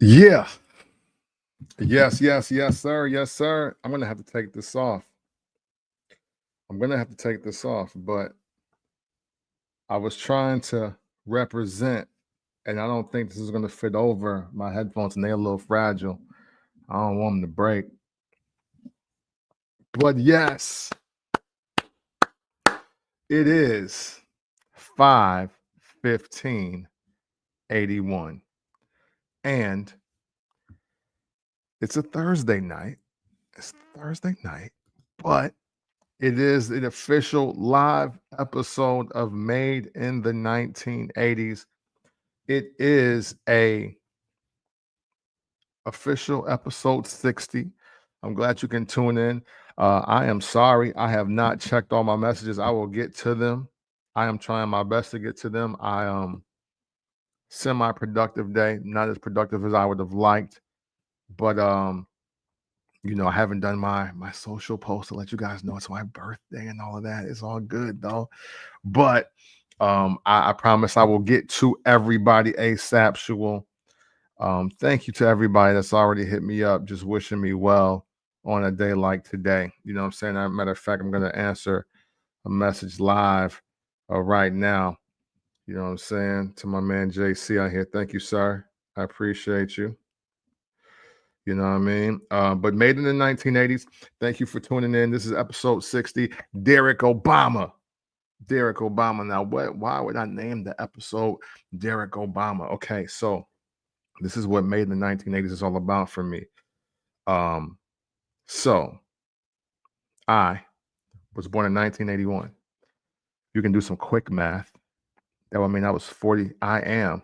Yeah. Yes, sir. Yes, sir. I'm gonna have to take this off. But I was trying to represent, and I don't think this is gonna fit over my headphones, and they're a little fragile. I don't want them to break. But yes, it is 5/15/81. And it's a Thursday night. It's Thursday night, but it is an official live episode of Made in the 1980s. It is a official episode 60. I'm glad you can tune in. I am sorry I have not checked all my messages. I will get to them. I am trying my best to get to them. I semi-productive day, not as productive as I would have liked, but I haven't done my social post to let you guys know it's my birthday and all of that. It's all good though. But I promise I will get to everybody ASAP. Thank you to everybody that's already hit me up, just wishing me well on a day like today. You know what I'm saying? As a matter of fact, I'm going to answer a message live right now. You know what I'm saying? To my man JC out here. Thank you, sir. I appreciate you. You know what I mean? But Made in the 1980s. Thank you for tuning in. This is episode 60. Derrick Obama. Derrick Obama. Now, why would I name the episode Derrick Obama? Okay, so this is what Made in the 1980s is all about for me. So I was born in 1981. You can do some quick math. That would mean I was 40. I am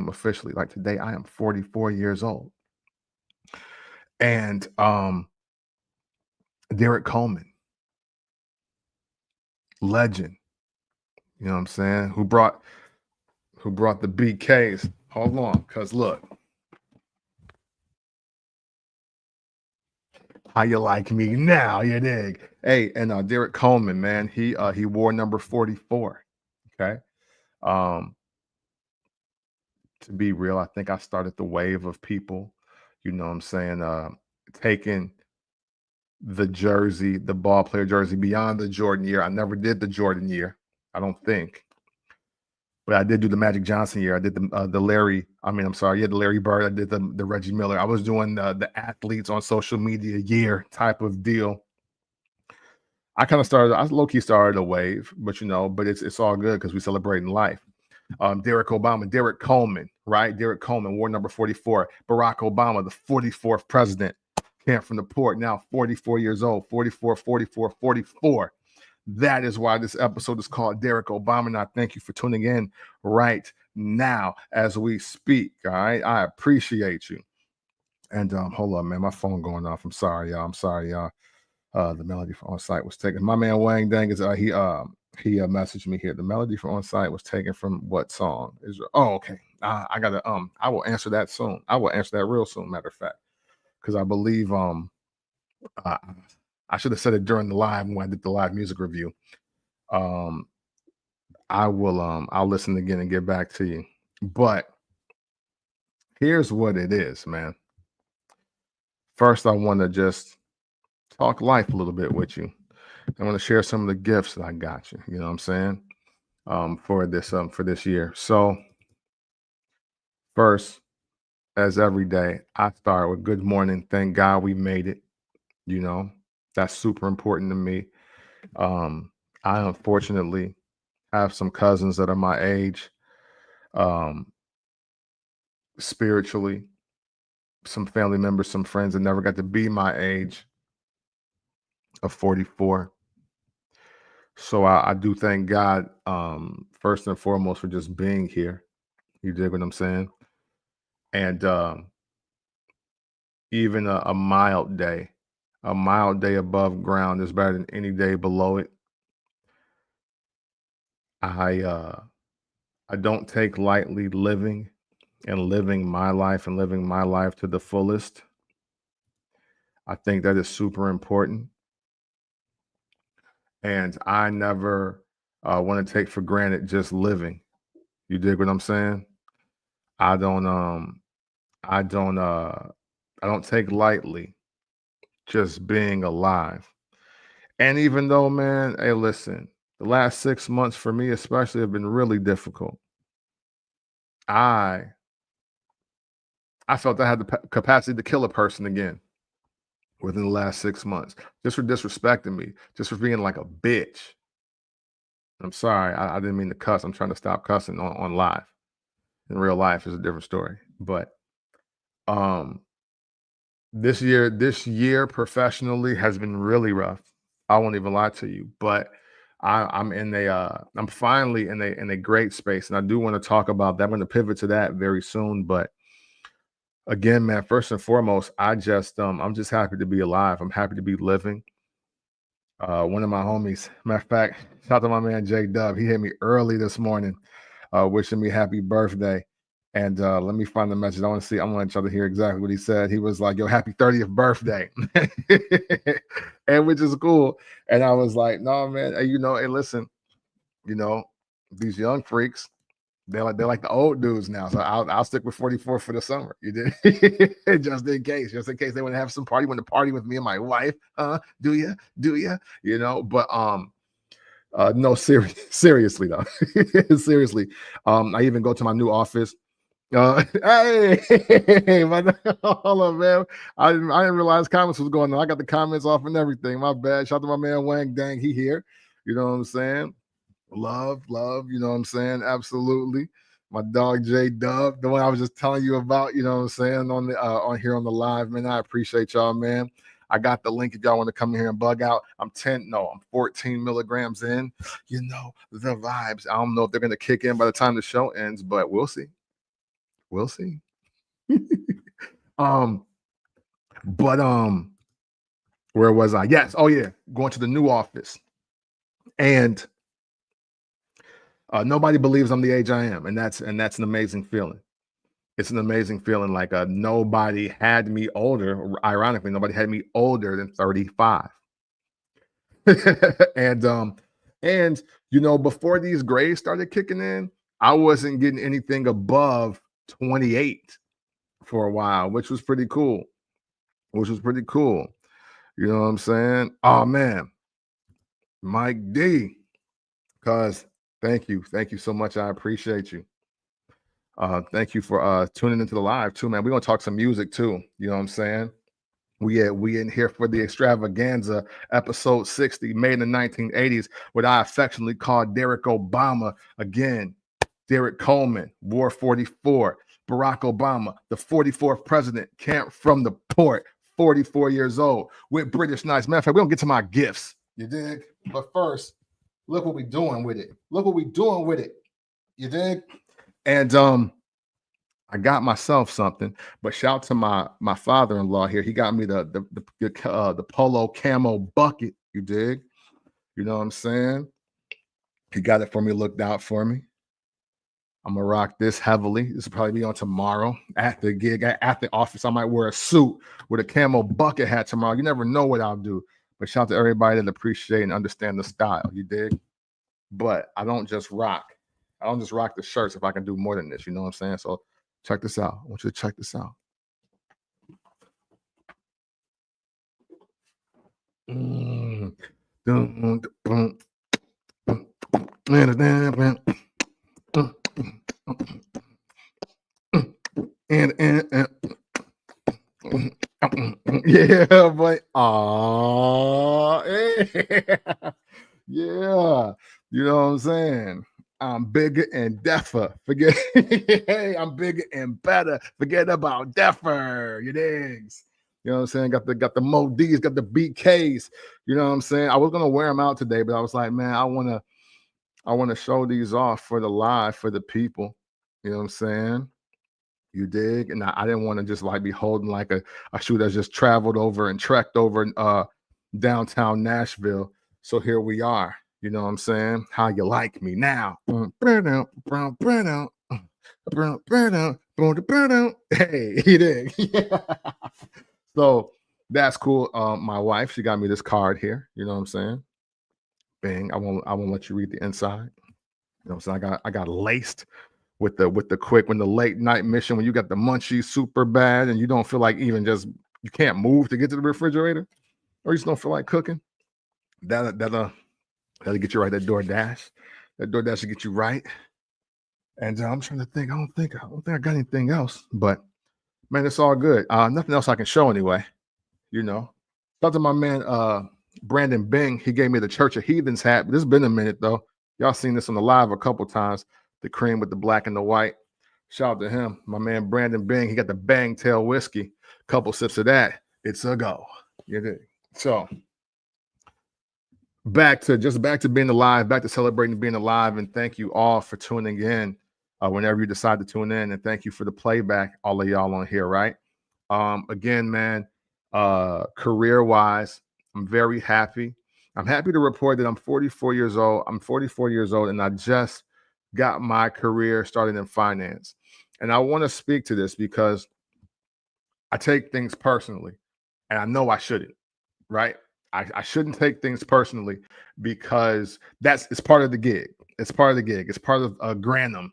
officially, like today, I am 44 years old. And Derrick Coleman, legend, you know what I'm saying? Who brought the BKs. Hold on, because look. How you like me now, you dig? Hey, and Derrick Coleman, man, he wore number 44. Okay. To be real, I think I started the wave of people, you know what I'm saying, taking the jersey, the ball player jersey beyond the Jordan year. I never did the Jordan year, I don't think. But I did do the Magic Johnson year. I did the Larry. The Larry Bird. I did the Reggie Miller. I was doing the athletes on social media year type of deal. I low-key started a wave, but it's all good because we celebrating life. Derrick Obama, Derrick Coleman, right? Derrick Coleman wore number 44. Barack Obama, the 44th president, came from the port, now 44 years old, 44, 44, 44. That is why this episode is called Derrick Obama. And I thank you for tuning in right now as we speak. All right. I appreciate you. And hold on, man. My phone going off. I'm sorry, y'all. The melody from on site was taken. My man Wang Dang is he messaged me here. The melody from on site was taken from what song? Okay. I gotta I will answer that soon. I will answer that real soon, matter of fact. Because I believe I should have said it during the live when I did the live music review. I'll listen again and get back to you. But here's what it is, man. First, I want to just talk life a little bit with you. I want to share some of the gifts that I got you. You know what I'm saying? For this year. So first, as every day, I start with good morning. Thank God we made it. You know, that's super important to me. I unfortunately have some cousins that are my age. Spiritually, some family members, some friends that never got to be my age of 44. So I do thank God, first and foremost, for just being here. You dig what I'm saying? And even a mild day above ground is better than any day below it. I don't take lightly living my life to the fullest. I think that is super important. And I never want to take for granted just living. You dig what I'm saying? I don't I don't take lightly just being alive. And even though, man, hey, listen, the last 6 months for me especially have been really difficult. I I felt I had the capacity to kill a person again within the last 6 months, just for disrespecting me, just for being like a bitch. I'm sorry, I didn't mean to cuss. I'm trying to stop cussing on live. In real life is a different story. But um this year professionally has been really rough. I won't even lie to you, but I'm finally in a great space, and I do want to talk about that. I'm going to pivot to that very soon, but again, man, first and foremost, I'm just happy to be alive. I'm happy to be living. One of my homies, matter of fact, shout out to my man J Dub. He hit me early this morning, wishing me happy birthday. And let me find the message. I want to see. I want y'all to hear exactly what he said. He was like, "Yo, happy 30th birthday," and which is cool. And I was like, "No, man. Hey, listen. You know, these young freaks, they're like the old dudes now. So I'll stick with 44 for the summer. You did, just in case they want to have some party, want to party with me and my wife. Do you? But no, seriously though, seriously. I even go to my new office. Hey, hold on, man. I didn't realize comments was going on. I got the comments off and everything. My bad. Shout out to my man Wang Dang. He here. You know what I'm saying? Love, you know what I'm saying? Absolutely. My dog J Dub, the one I was just telling you about, you know what I'm saying, on here on the live, man. I appreciate y'all, man. I got the link if y'all want to come here and bug out. I'm 14 milligrams in. You know, the vibes. I don't know if they're gonna kick in by the time the show ends, but we'll see. We'll see. um, but where was I? Yes, oh yeah, going to the new office. And nobody believes I'm the age I am, and that's an amazing feeling. It's an amazing feeling. Like nobody had me older. Ironically, nobody had me older than 35. and before these grades started kicking in, I wasn't getting anything above 28 for a while, which was pretty cool. You know what I'm saying? Oh man, Mike D. Cause thank you so much. I appreciate you. Thank you for tuning into the live too, man. We're gonna talk some music too. You know what I'm saying? We in here for the extravaganza, episode 60, made in the 1980s, what I affectionately call Derrick Obama. Again, Derrick Coleman, War 44, Barack Obama, the 44th president, camped from the port, 44 years old, with British Knights. Matter of fact, we don't get to my gifts. You dig? But first, look what we're doing with it. You dig? And I got myself something, but shout to my father-in-law here. He got me the polo camo bucket. You dig? You know what I'm saying? He got it for me, looked out for me. I'm gonna rock this heavily. This will probably be on tomorrow at the gig, at the office. I might wear a suit with a camo bucket hat tomorrow. You never know what I'll do. But shout out to everybody that appreciate and understand the style. You dig? But I don't just rock the shirts if I can do more than this. You know what I'm saying? So check this out. I want you to check this out. Yeah, but yeah, you know what I'm saying? I'm bigger and deafer. Forget, hey, I'm bigger and better. Forget about deafer. You digs? You know what I'm saying? Got the Mod's, got the BKs. You know what I'm saying? I was gonna wear them out today, but I was like, man, I wanna show these off for the live for the people. You know what I'm saying? You dig? And I didn't want to just like be holding like a shoe that's just traveled over and trekked over downtown Nashville. So here we are. You know what I'm saying? How you like me now? Hey, he did. So that's cool. My wife, she got me this card here. You know what I'm saying? Bang. I won't let you read the inside. You know what I'm saying? I got laced with the quick, when the late night mission, when you got the munchies super bad and you don't feel like even just, you can't move to get to the refrigerator, or you just don't feel like cooking. That'll get you right. That DoorDash will get you right. And I'm trying to think. I don't think I got anything else. But man, it's all good. Nothing else I can show anyway. You know. Shout out to my man Brandon Bing. He gave me the Church of Heathens hat. But it's been a minute though. Y'all seen this on the live a couple times. The cream with the black and the white. Shout out to him. My man Brandon Bing. He got the Bang Tail whiskey. Couple sips of that. It's a go. You dig? So back to being alive, back to celebrating being alive, and thank you all for tuning in whenever you decide to tune in, and thank you for the playback, all of y'all on here, right? Again, man, career wise, I'm very happy. I'm happy to report that I'm 44 years old. And I just got my career started in finance. And I want to speak to this because I take things personally, and I know I shouldn't, right? I shouldn't take things personally because it's part of the gig. It's part of the gig. It's part of Granum,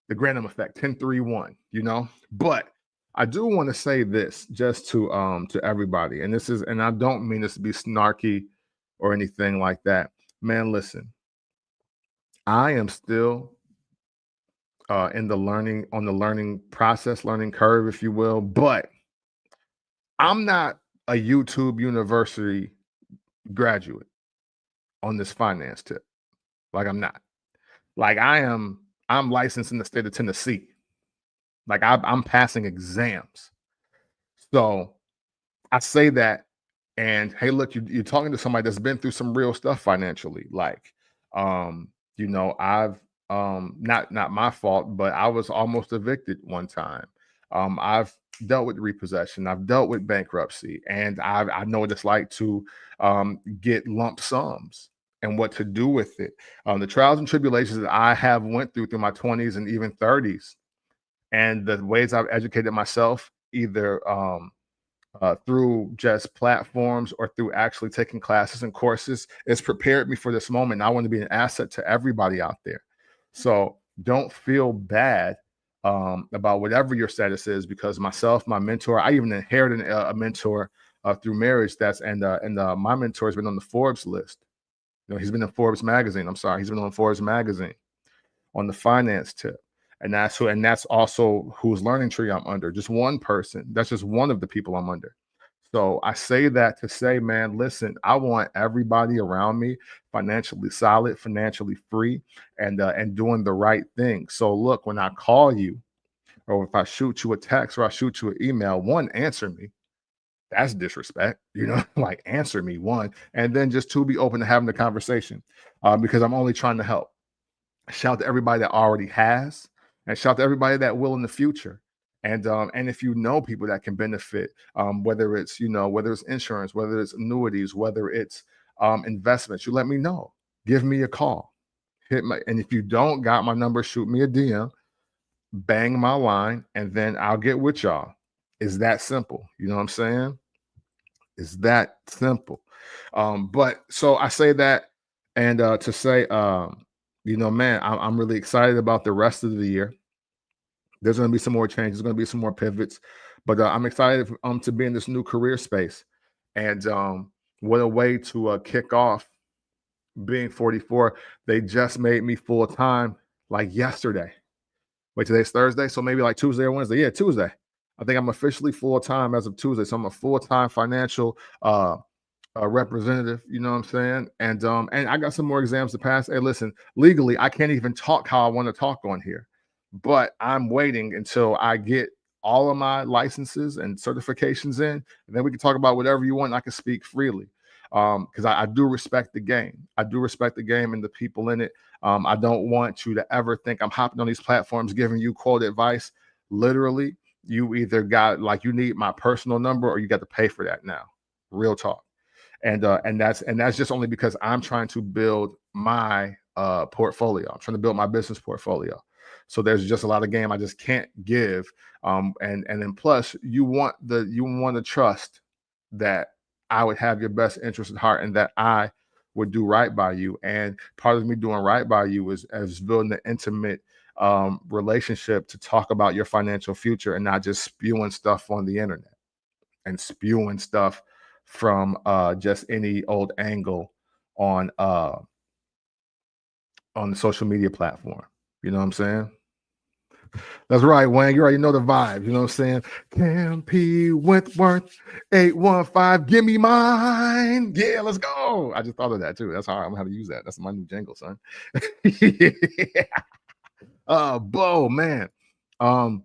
the Granum effect, 10-3-1, you know? But I do want to say this just to everybody, and I don't mean this to be snarky or anything like that. Man, listen, I am still on the learning process, learning curve, if you will, but I'm not a YouTube University graduate on this finance tip. Like, I'm not. Like, I'm licensed in the state of Tennessee. Like, I'm passing exams. So I say that, and hey, look, you're talking to somebody that's been through some real stuff financially. Like, you know, I've not my fault, but I was almost evicted one time. I've dealt with repossession. I've dealt with bankruptcy, and I know what it's like to get lump sums and what to do with it. The trials and tribulations that I have went through my 20s and even 30s, and the ways I've educated myself, either through just platforms or through actually taking classes and courses, it's prepared me for this moment. And I want to be an asset to everybody out there. So don't feel bad about whatever your status is, because myself, my mentor, I even inherited a mentor through marriage. My mentor has been on the Forbes list. You know, he's been in Forbes magazine. He's been on Forbes magazine on the finance tip. And that's also whose learning tree I'm under. Just one person. That's just one of the people I'm under. So I say that to say, man, listen, I want everybody around me financially solid, financially free, and doing the right thing. So look, when I call you, or if I shoot you a text, or I shoot you an email, one, answer me. That's disrespect, you know, like, answer me, one, and then just two, be open to having the conversation, because I'm only trying to help. Shout out to everybody that already has, and shout out to everybody that will in the future. And if you know people that can benefit, whether it's insurance, whether it's annuities, whether it's investments, you let me know. Give me a call. And if you don't got my number, shoot me a DM, bang my line, and then I'll get with y'all. It's that simple. You know what I'm saying? It's that simple. But so I say that, and to say, man, I'm really excited about the rest of the year. There's going to be some more changes. There's going to be some more pivots, but I'm excited to be in this new career space. And what a way to kick off being 44. They just made me full time like yesterday. Wait, today's Thursday, so maybe like Tuesday or Wednesday. Yeah, Tuesday. I think I'm officially full time as of Tuesday. So I'm a full time financial representative, you know what I'm saying? And I got some more exams to pass. Hey, listen, legally, I can't even talk how I want to talk on here, but I'm waiting until I get all of my licenses and certifications in, and then we can talk about whatever you want. And I can speak freely, because I do respect the game. I do respect the game and the people in it. I don't want you to ever think I'm hopping on these platforms giving you quote advice. Literally, you either you need my personal number, or you got to pay for that now. Real talk. And that's just only because I'm trying to build my portfolio. I'm trying to build my business portfolio. So there's just a lot of game I just can't give. And then plus you want to trust that I would have your best interest at heart, and that I would do right by you. And part of me doing right by you is building an intimate relationship to talk about your financial future and not just spewing stuff on the internet and spewing stuff from just any old angle on on the social media platform. You know what I'm saying? That's right, Wayne. You already know the vibe. You know what I'm saying? Cam P. Wentworth, 815. Give me mine. Yeah, let's go. I just thought of that too. That's how I'm gonna have to use that. That's my new jingle, son. Yeah. Bo, man. Um,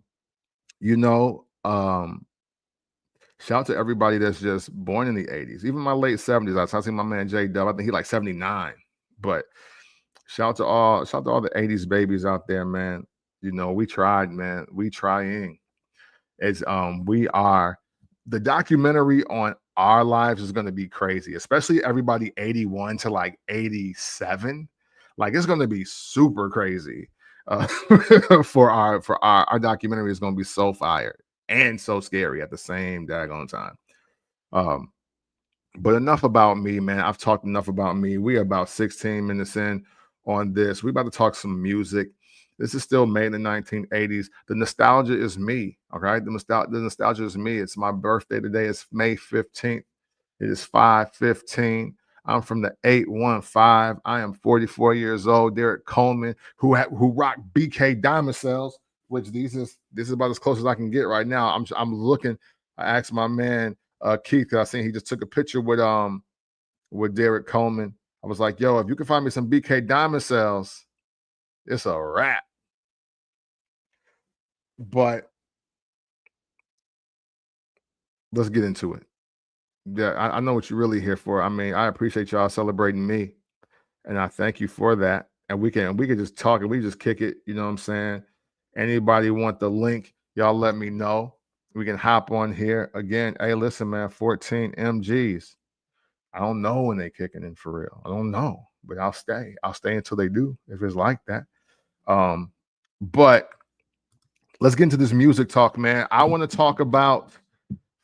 you know, shout out to everybody that's just born in the 80s, even my late 70s. I see my man J Dub. I think he like 79. But shout out to all the 80s babies out there, man. You know, we tried, man. We trying. It's we are the documentary on our lives is gonna be crazy, especially everybody 81 to like 87. Like it's gonna be super crazy. For our documentary is gonna be so fire and so scary at the same daggone time. Um, but enough about me, man. I've talked enough about me. We are about 16 minutes in on this. We about to talk some music. This is still made in the 1980s. The nostalgia is me. All right. The nostalgia is me. It's my birthday today. It's May 15th. It is 5:15. I'm from the 815. I am 44 years old. Derrick Coleman, who rock BK Diamond Cells, which this is about as close as I can get right now. I'm looking. I asked my man Keith, I seen he just took a picture with Derrick Coleman. I was like, yo, if you can find me some BK Diamond Cells, it's a wrap. But let's get into it. Yeah, I know what you're really here for. I mean, I appreciate y'all celebrating me, and I thank you for that. And we can just talk and we just kick it. You know what I'm saying? Anybody want the link? Y'all let me know. We can hop on here again. Hey, listen, man, 14 MGs. I don't know when they kicking in for real. I don't know, but I'll stay. I'll stay until they do, if it's like that. But let's get into this music talk, man. I want to talk about,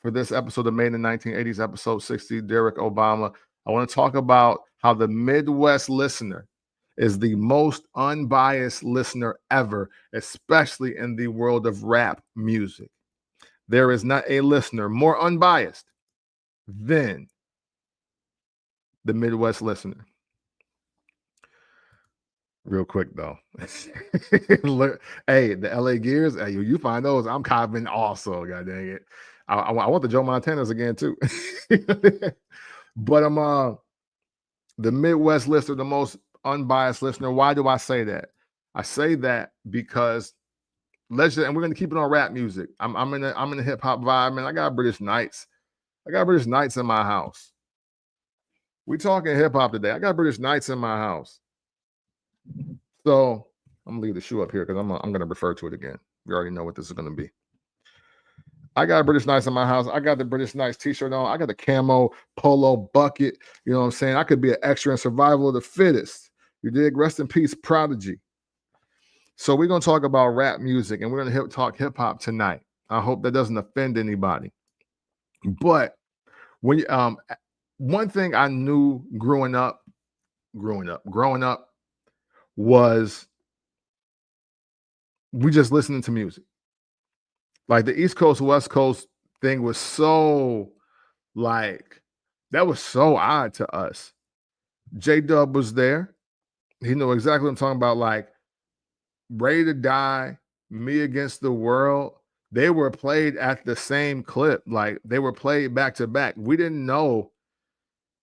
for this episode of Made in the 1980s, episode 60, Derrick Obama, I want to talk about how the Midwest listener is the most unbiased listener ever, especially in the world of rap music. There is not a listener more unbiased than the Midwest listener. Real quick though. Hey, the LA Gears, hey, you find those. I'm copping also, god dang it. I want the Joe Montanas again too. But I'm the Midwest listener, the most unbiased listener. Why do I say that? I say that because and we're gonna keep it on rap music. I'm in a hip hop vibe, man. I got British Knights. I got British Knights in my house. We talking hip hop today. I got British Knights in my house. So I'm gonna leave the shoe up here because I'm gonna refer to it again. We already know what this is gonna be. I got British Knights in my house. I got the British Knights t-shirt on. I got the camo polo bucket. You know what I'm saying? I could be an extra in Survival of the Fittest. You dig? Rest in peace, Prodigy. So we're gonna talk about rap music and we're gonna talk hip hop tonight. I hope that doesn't offend anybody. But when one thing I knew growing up was we just listening to music. Like the East Coast, West Coast thing was so that was so odd to us. J Dub was there. He knew exactly what I'm talking about. Like Ready to Die, Me Against the World. They were played at the same clip. Like they were played back to back. We didn't know,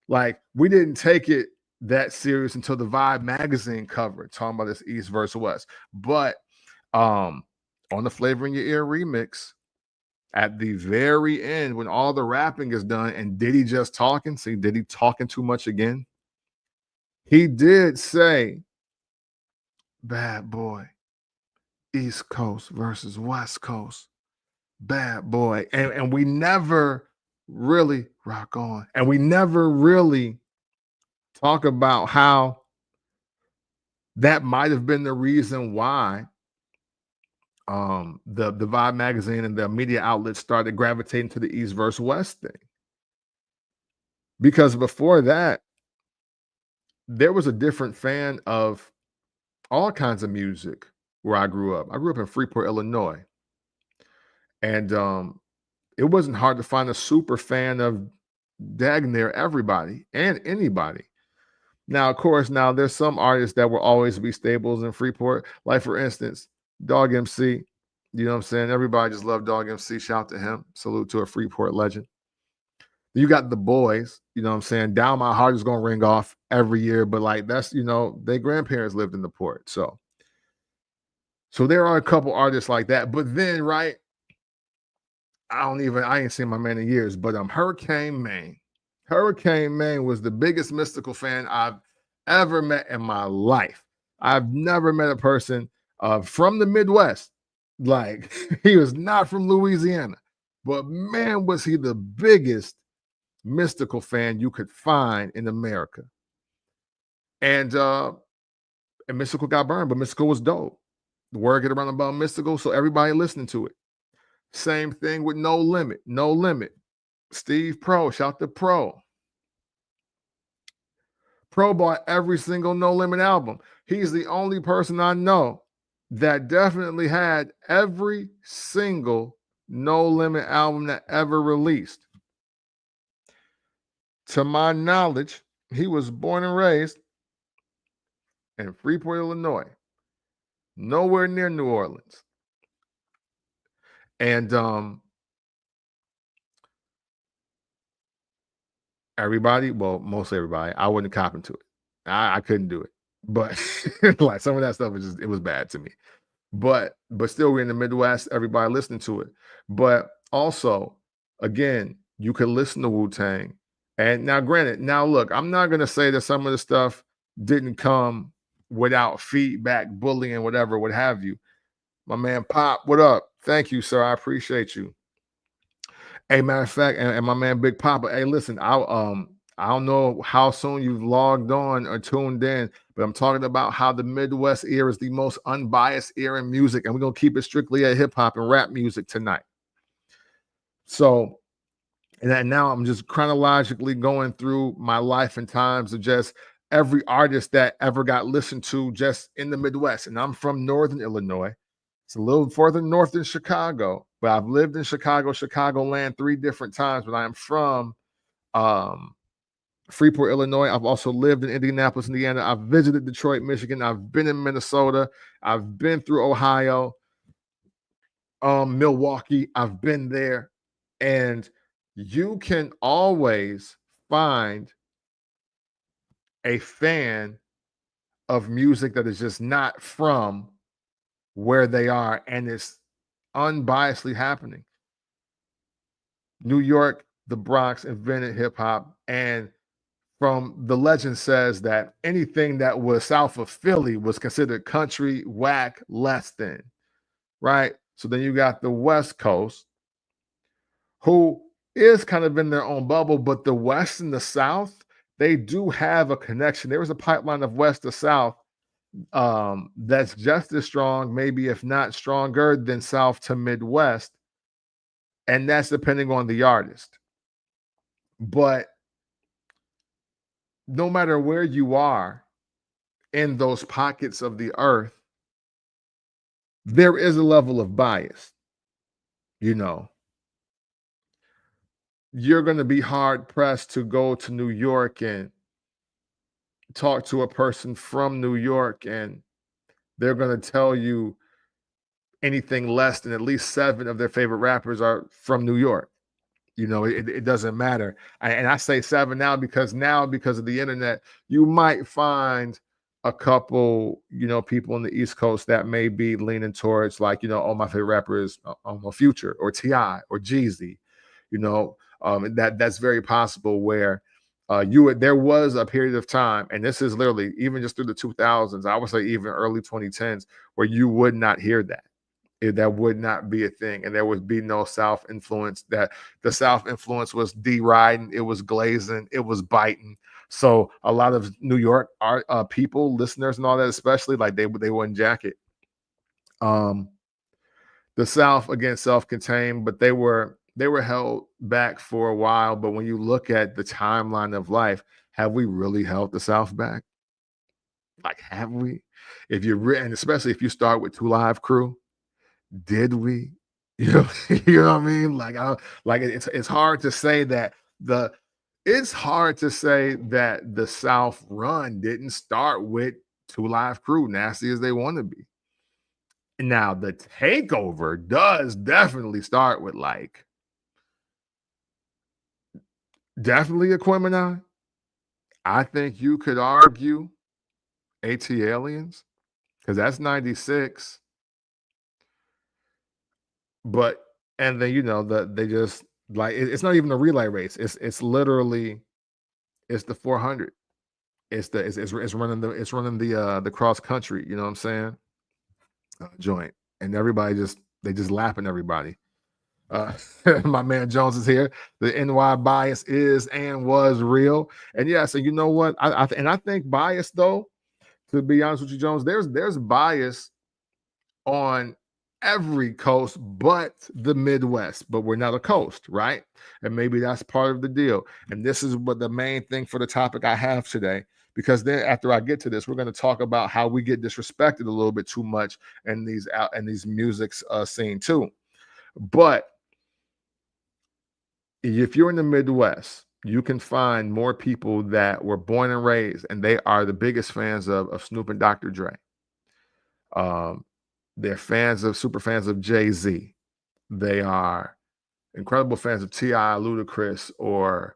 like, we didn't take it that serious until the Vibe magazine cover talking about this East versus West. But on the Flavor in Your Ear remix, at the very end, when all the rapping is done and Diddy just talking, see Diddy talking too much again. He did say, bad boy, East Coast versus West Coast, bad boy. And we never really rock on. And we never really talk about how that might have been the reason why the Vibe magazine and the media outlets started gravitating to the East versus West thing. Because before that, there was a different fan of all kinds of music where I grew up. I grew up in Freeport, Illinois. And it wasn't hard to find a super fan of dang near everybody and anybody. Now, of course, now there's some artists that will always be staples in Freeport. Like, for instance, Dog MC. You know what I'm saying? Everybody just loved Dog MC. Shout to him. Salute to a Freeport legend. You got the boys, you know what I'm saying? Down My Heart is gonna ring off every year, but like that's their grandparents lived in the port. So there are a couple artists like that. But then, right, I ain't seen my man in years, but Hurricane Maine. Hurricane Maine was the biggest mystical fan I've ever met in my life. I've never met a person from the Midwest. Like, he was not from Louisiana, but man, was he the biggest mystical fan you could find in America. And Mystical got burned, but Mystical was dope. The word get around about Mystical, so everybody listening to it. Same thing with No Limit. No Limit. Steve Pro, shout to Pro. Pro bought every single No Limit album. He's the only person I know that definitely had every single No Limit album that ever released. To my knowledge, he was born and raised in Freeport, Illinois, nowhere near New Orleans. And everybody, well, mostly everybody, I wouldn't cop into it. I couldn't do it. But like some of that stuff was it was bad to me. But still, we're in the Midwest, everybody listening to it. But also, again, you could listen to Wu-Tang. And now, granted, look, I'm not gonna say that some of the stuff didn't come without feedback, bullying, whatever, what have you. My man Pop, what up? Thank you, sir. I appreciate you. Hey, matter of fact, and my man Big Papa. Hey, listen, I don't know how soon you've logged on or tuned in, but I'm talking about how the Midwest era is the most unbiased era in music, and we're gonna keep it strictly at hip hop and rap music tonight. So, and now I'm just chronologically going through my life and times of just every artist that ever got listened to just in the Midwest. And I'm from Northern Illinois. It's a little further north than Chicago, but I've lived in Chicagoland 3 different times. But I am from Freeport, Illinois. I've also lived in Indianapolis, Indiana. I've visited Detroit, Michigan. I've been in Minnesota. I've been through Ohio, Milwaukee. I've been there. And you can always find a fan of music that is just not from where they are, and it's unbiasedly happening. New York, the Bronx invented hip hop, and from the legend says that anything that was south of Philly was considered country, whack, less than, right? So then you got the West Coast, who is kind of in their own bubble, but the West and the South, they do have a connection. There was a pipeline of West to South that's just as strong, maybe if not stronger than South to Midwest, and that's depending on the artist. But no matter where you are in those pockets of the earth, there is a level of bias. You're going to be hard pressed to go to New York and talk to a person from New York, and they're going to tell you anything less than at least 7 of their favorite rappers are from New York. It doesn't matter. And I say 7 now because of the internet, you might find a couple, people on the East Coast that may be leaning towards like, oh, my favorite rapper is Future or T.I. or Jeezy, that's very possible where there was a period of time, and this is literally even just through the 2000s, I would say even early 2010s, where you would not hear that. That would not be a thing, and there would be no South influence. That the South influence was deriding, it was glazing, it was biting. So a lot of New York art people, listeners, and all that, especially like they wouldn't jack it. The South, again, self-contained, but they were held back for a while. But when you look at the timeline of life, have we really held the South back? Like, have we? If you and especially if you start with Two Live Crew, did we? You know, you know what I mean? Like, it's hard to say that the it's hard to say that the South run didn't start with Two Live Crew, nasty as they want to be. Now the takeover does definitely start with like definitely Aquemini. I think you could argue AT Aliens because that's 96. But and then they just like it's not even a relay race. It's literally it's the 400. It's running the cross country. You know what I'm saying? Joint, and everybody they just laughing everybody. Uh, my man Jones is here. The NY bias is and was real, and yeah. So you know what? I think bias though. To be honest with you, Jones, there's bias on every coast but the Midwest, but we're not a coast, right? And maybe that's part of the deal. And this is what the main thing for the topic I have today, because then after I get to this, we're going to talk about how we get disrespected a little bit too much in these music scene too. But if you're in the Midwest, you can find more people that were born and raised, and they are the biggest fans of Snoop and Dr. Dre. They're super fans of Jay-Z. They are incredible fans of T.I., Ludacris, or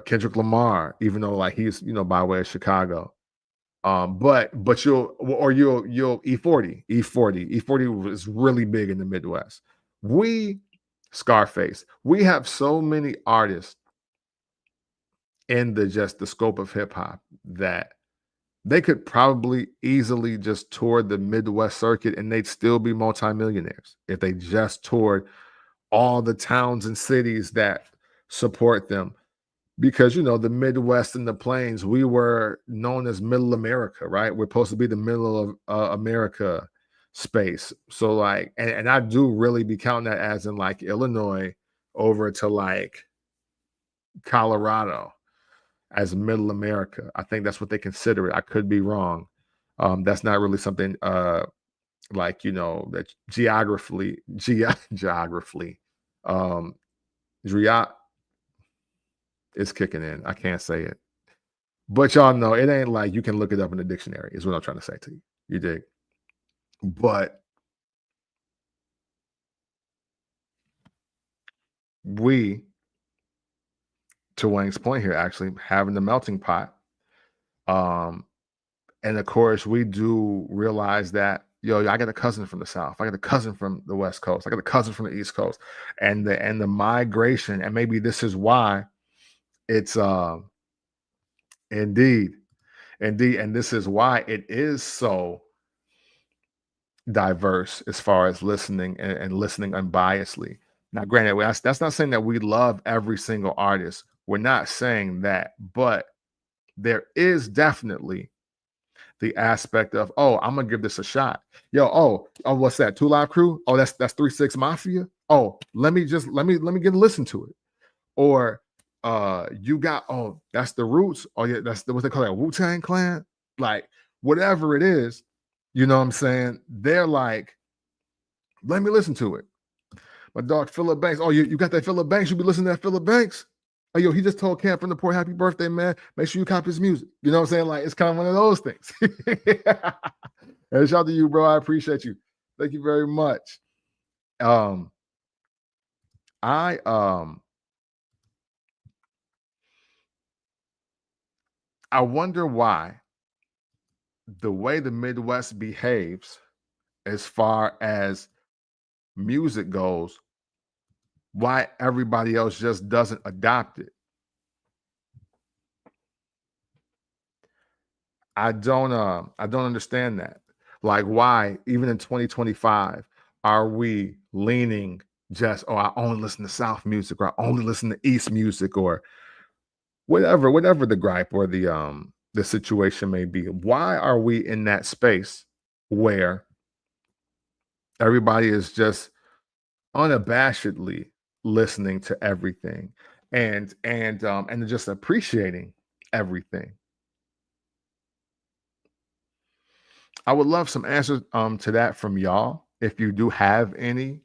Kendrick Lamar, even though like he's by way of Chicago. But you'll E40 is really big in the Midwest. Scarface. We have so many artists in the scope of hip hop that they could probably easily just tour the Midwest circuit and they'd still be multimillionaires if they just toured all the towns and cities that support them. Because, the Midwest and the Plains, we were known as Middle America, right? We're supposed to be the middle of America space. So, like, and I do really be counting that as in like Illinois over to like Colorado as Middle America. I think that's what they consider it. I could be wrong. That's not really something like that geographically is kicking in. I can't say it, but y'all know it ain't like you can look it up in the dictionary. Is what I'm trying to say to you. You dig? But we, to Wayne's point here, actually having the melting pot. And of course, we do realize that, I got a cousin from the South. I got a cousin from the West Coast. I got a cousin from the East Coast. And the migration, and maybe this is why it's indeed. And this is why it is so diverse as far as listening and listening unbiasedly. Now, granted, that's not saying that we love every single artist. We're not saying that, but there is definitely the aspect of, I'm gonna give this a shot. What's that? Two Live Crew? Oh, that's 3-6 Mafia. Oh, let me get a listen to it. Or that's the Roots. Oh yeah, that's what they call it, Wu-Tang Clan. Like whatever it is, you know what I'm saying? They're like, let me listen to it. My dog Phillip Banks. Oh, you got that Phillip Banks? You be listening to that Phillip Banks? Oh, he just told Cam from the Port happy birthday, man. Make sure you copy his music. You know what I'm saying? Like, it's kind of one of those things. And shout out to you, bro. I appreciate you. Thank you very much. I wonder why the way the Midwest behaves as far as music goes, why everybody else just doesn't adopt it. I don't understand that. Like, why even in 2025 are we leaning just, I only listen to South music, or I only listen to East music, or whatever the gripe or the situation may be. Why are we in that space where everybody is just unabashedly listening to everything and just appreciating everything? I would love some answers to that from y'all. If you do have any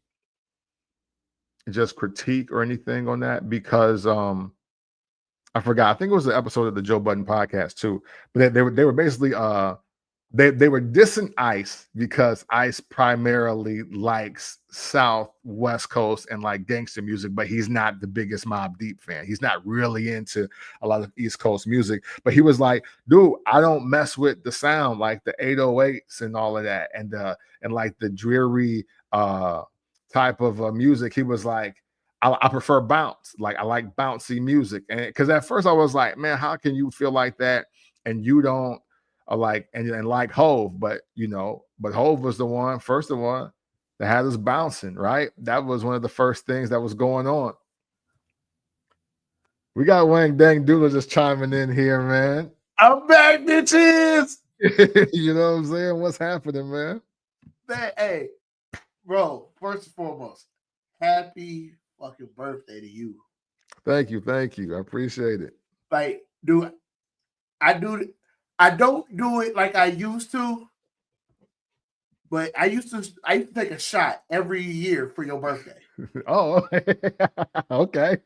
just critique or anything on that, because I forgot. I think it was an episode of the Joe Budden podcast too. But they were basically they were dissing Ice because Ice primarily likes South West Coast and like gangster music, but he's not the biggest Mobb Deep fan. He's not really into a lot of East Coast music. But he was like, dude, I don't mess with the sound like the 808s and all of that, and like the dreary type of music. He was like, I prefer bounce. Like I like bouncy music, and because at first I was like, man, how can you feel like that and you don't like and like Hove? But but Hove was the one that had us bouncing, right? That was one of the first things that was going on. We got Wang Dang Doodle just chiming in here, man. I'm back, bitches. You know what I'm saying? What's happening, man? Hey, bro, first and foremost, happy fucking birthday to you. Thank you. I appreciate it. Like, dude, I don't do it like I used to, but I used to take a shot every year for your birthday. Oh, okay.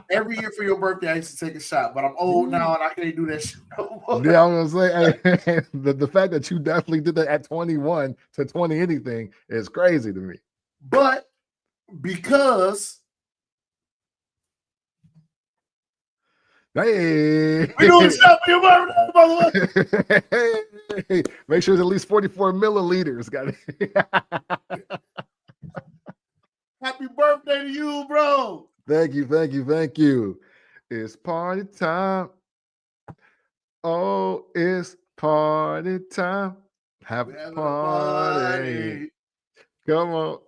Every year for your birthday, I used to take a shot, but I'm old now and I can't do that shit no more. Yeah, I was gonna say the fact that you definitely did that at 21 to 20 anything is crazy to me. But because hey, we doing a shot for your birthday, by the way. Hey, make sure it's at least 44 milliliters. Got it. Happy birthday to you, bro. Thank you. It's party time. Oh, it's party time. Happy party. Come on.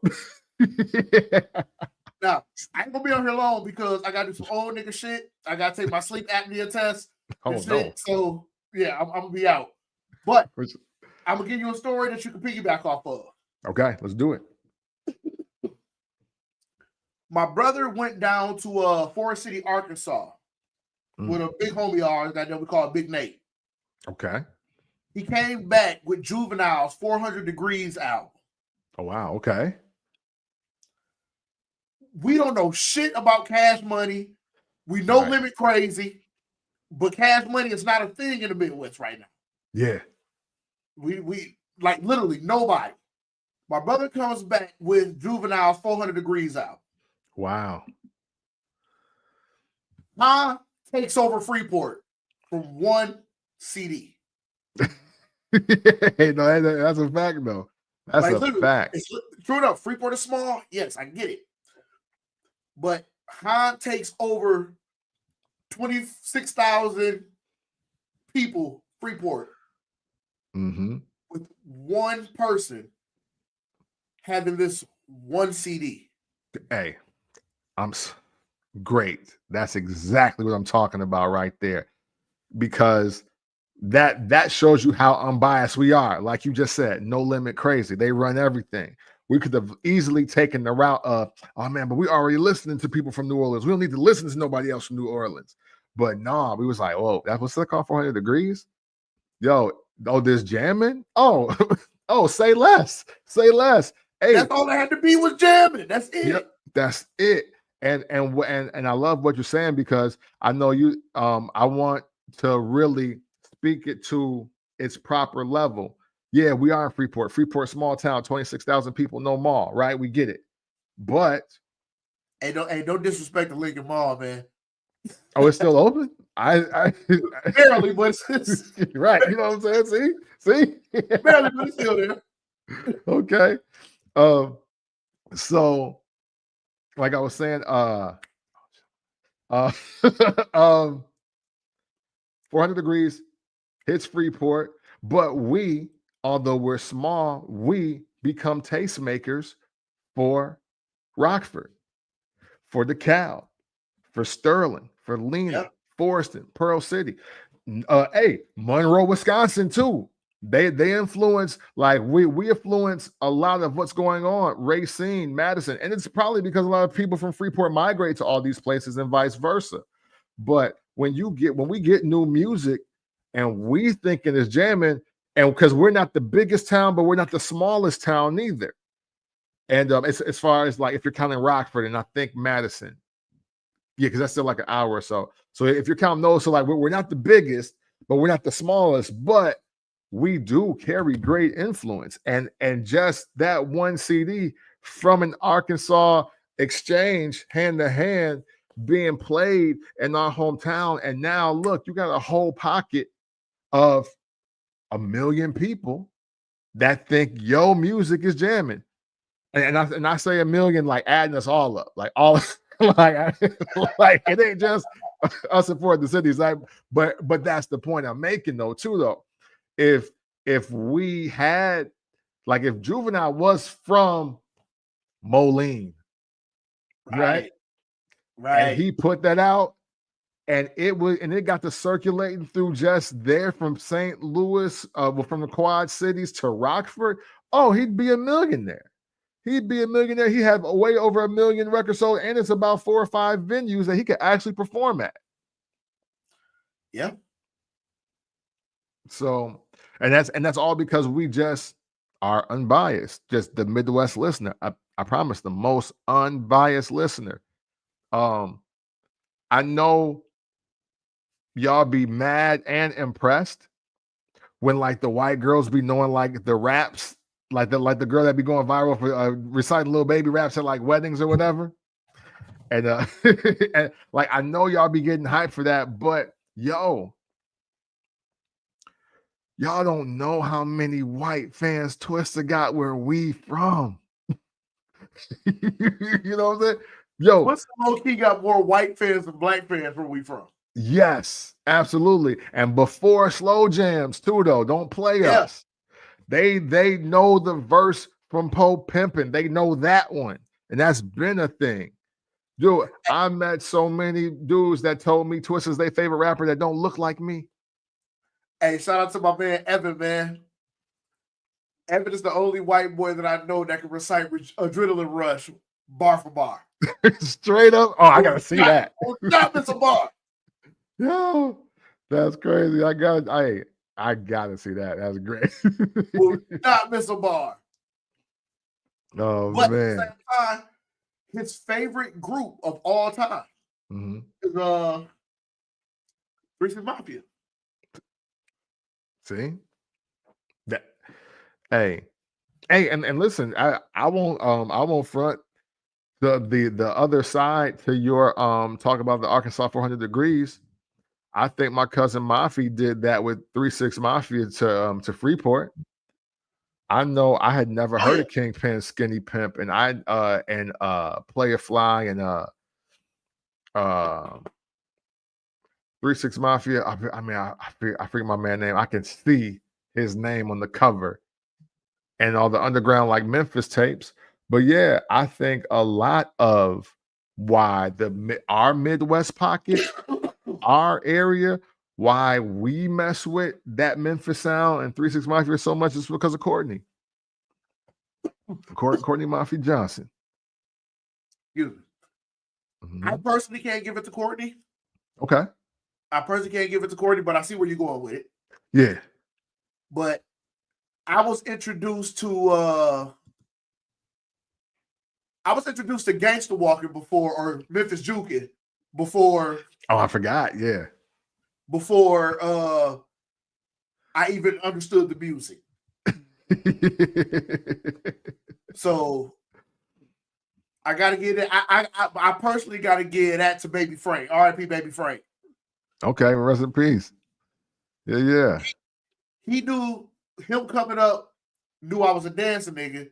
Now, I ain't gonna be on here long because I gotta do some old nigga shit. I gotta take my sleep apnea test. Oh, no. So yeah, I'm gonna be out. But I'm gonna give you a story that you can piggyback off of. Okay, let's do it. My brother went down to Forest City, Arkansas with a big homie of ours that we call Big Nate. Okay. He came back with Juvenile's 400 Degrees album. Oh, wow. Okay. We don't know shit about Cash Money. We know Limit Crazy, but Cash Money is not a thing in the Midwest right now. Yeah. We like literally nobody. My brother comes back with Juvenile's 400 Degrees album. Wow. Takes over Freeport from one CD. Hey, no, that's a fact, though. That's like, a fact. True enough, Freeport is small. Yes, I get it. But Han takes over 26,000 people, Freeport, with one person having this one CD. Hey, great. That's exactly what I'm talking about right there. Because that shows you how unbiased we are. Like you just said, No Limit Crazy. They run everything. We could have easily taken the route of, oh man, but we already listening to people from New Orleans. We don't need to listen to nobody else from New Orleans. But nah, we was like, whoa, that's what's that called 400 Degrees? Yo, this jamming? Oh, say less. Hey, that's all I had to be was jamming. That's it. Yep, that's it. And I love what you're saying because I know you. I want to really speak it to its proper level. Yeah, we are in Freeport. Freeport, small town, 26,000 people, no mall, right? We get it. But don't disrespect the Lincoln Mall, man. Oh, it's still open? I barely, but it's right. You know what I'm saying? See? Barely, but it's still there. Okay. So like I was saying, 400 Degrees hits Freeport, but we, although we're small, we become tastemakers for Rockford, for DeKalb, for Sterling, for Lena, Forreston, Pearl City. Hey, Monroe, Wisconsin, too. They influence, like we influence a lot of what's going on, Racine, Madison, and it's probably because a lot of people from Freeport migrate to all these places and vice versa. But when we get new music and we thinking it's jamming, and because we're not the biggest town, but we're not the smallest town either. And as far as like if you're counting Rockford and I think Madison, yeah, because that's still like an hour or so. So if you're counting those, so like we're not the biggest, but we're not the smallest, but we do carry great influence. And just that one CD from an Arkansas exchange hand to hand being played in our hometown. And now look, you got a whole pocket of 1 million people that think yo music is jamming. And I say 1 million like adding us all up, like all like it ain't just us support the cities. Like, but that's the point I'm making though, too, though. If we had like if Juvenile was from Moline, right? And he put that out, and it got to circulating through just there from St. Louis, from the Quad Cities to Rockford. Oh, he'd be a millionaire. He'd be a millionaire. He had way over 1 million records sold, and it's about 4 or 5 venues that he could actually perform at. Yeah. So, and that's all because we just are unbiased, just the Midwest listener. I promise, the most unbiased listener. I know y'all be mad and impressed when like the white girls be knowing like the raps, like the girl that be going viral for reciting little baby raps at like weddings or whatever. And and like I know y'all be getting hyped for that, but yo, y'all don't know how many white fans Twista got where we from. You know what I'm saying? Yo, Twista low-key got more white fans than black fans where we from. Yes, absolutely. And before slow jams too, though. Don't play us. They know the verse from Poe Pimpin'. They know that one. And that's been a thing. Dude, I met so many dudes that told me Twista's their favorite rapper that don't look like me. Hey, shout out to my man Evan, man. Evan is the only white boy that I know that can recite Adrenaline Rush bar for bar. Straight up. Oh, I gotta see that. Not miss a bar. Yo, that's crazy. I gotta see that. That's great. Will not miss a bar. Oh, but man. At the same time, his favorite group of all time is 3 6 Mafia. See? That hey, and listen, I won't front the other side to your talk about the Arkansas 400 degrees. I think my cousin Mafi did that with 3 6 Mafia to Freeport. I know I had never heard of Kingpin, Skinny Pimp, and Player Fly and 3 6 Mafia. I forget my man's name. I can see his name on the cover and all the underground like Memphis tapes. But yeah, I think a lot of why our Midwest pocket, our area, why we mess with that Memphis sound and 3 6 Mafia so much is because of Courtney. Courtney Mafia Johnson. Excuse me. I personally can't give it to Courtney. Okay. I personally can't give it to Courtney, but I see where you're going with it. Yeah. But I was introduced to Gangsta Walking before, or Memphis Jukin' before. Oh, I forgot. Yeah. Before I even understood the music. So I gotta get it. I personally gotta give that to Baby Frank. R.I.P. Baby Frank. Okay, rest in peace. Yeah. He knew him coming up, knew I was a dancing nigga,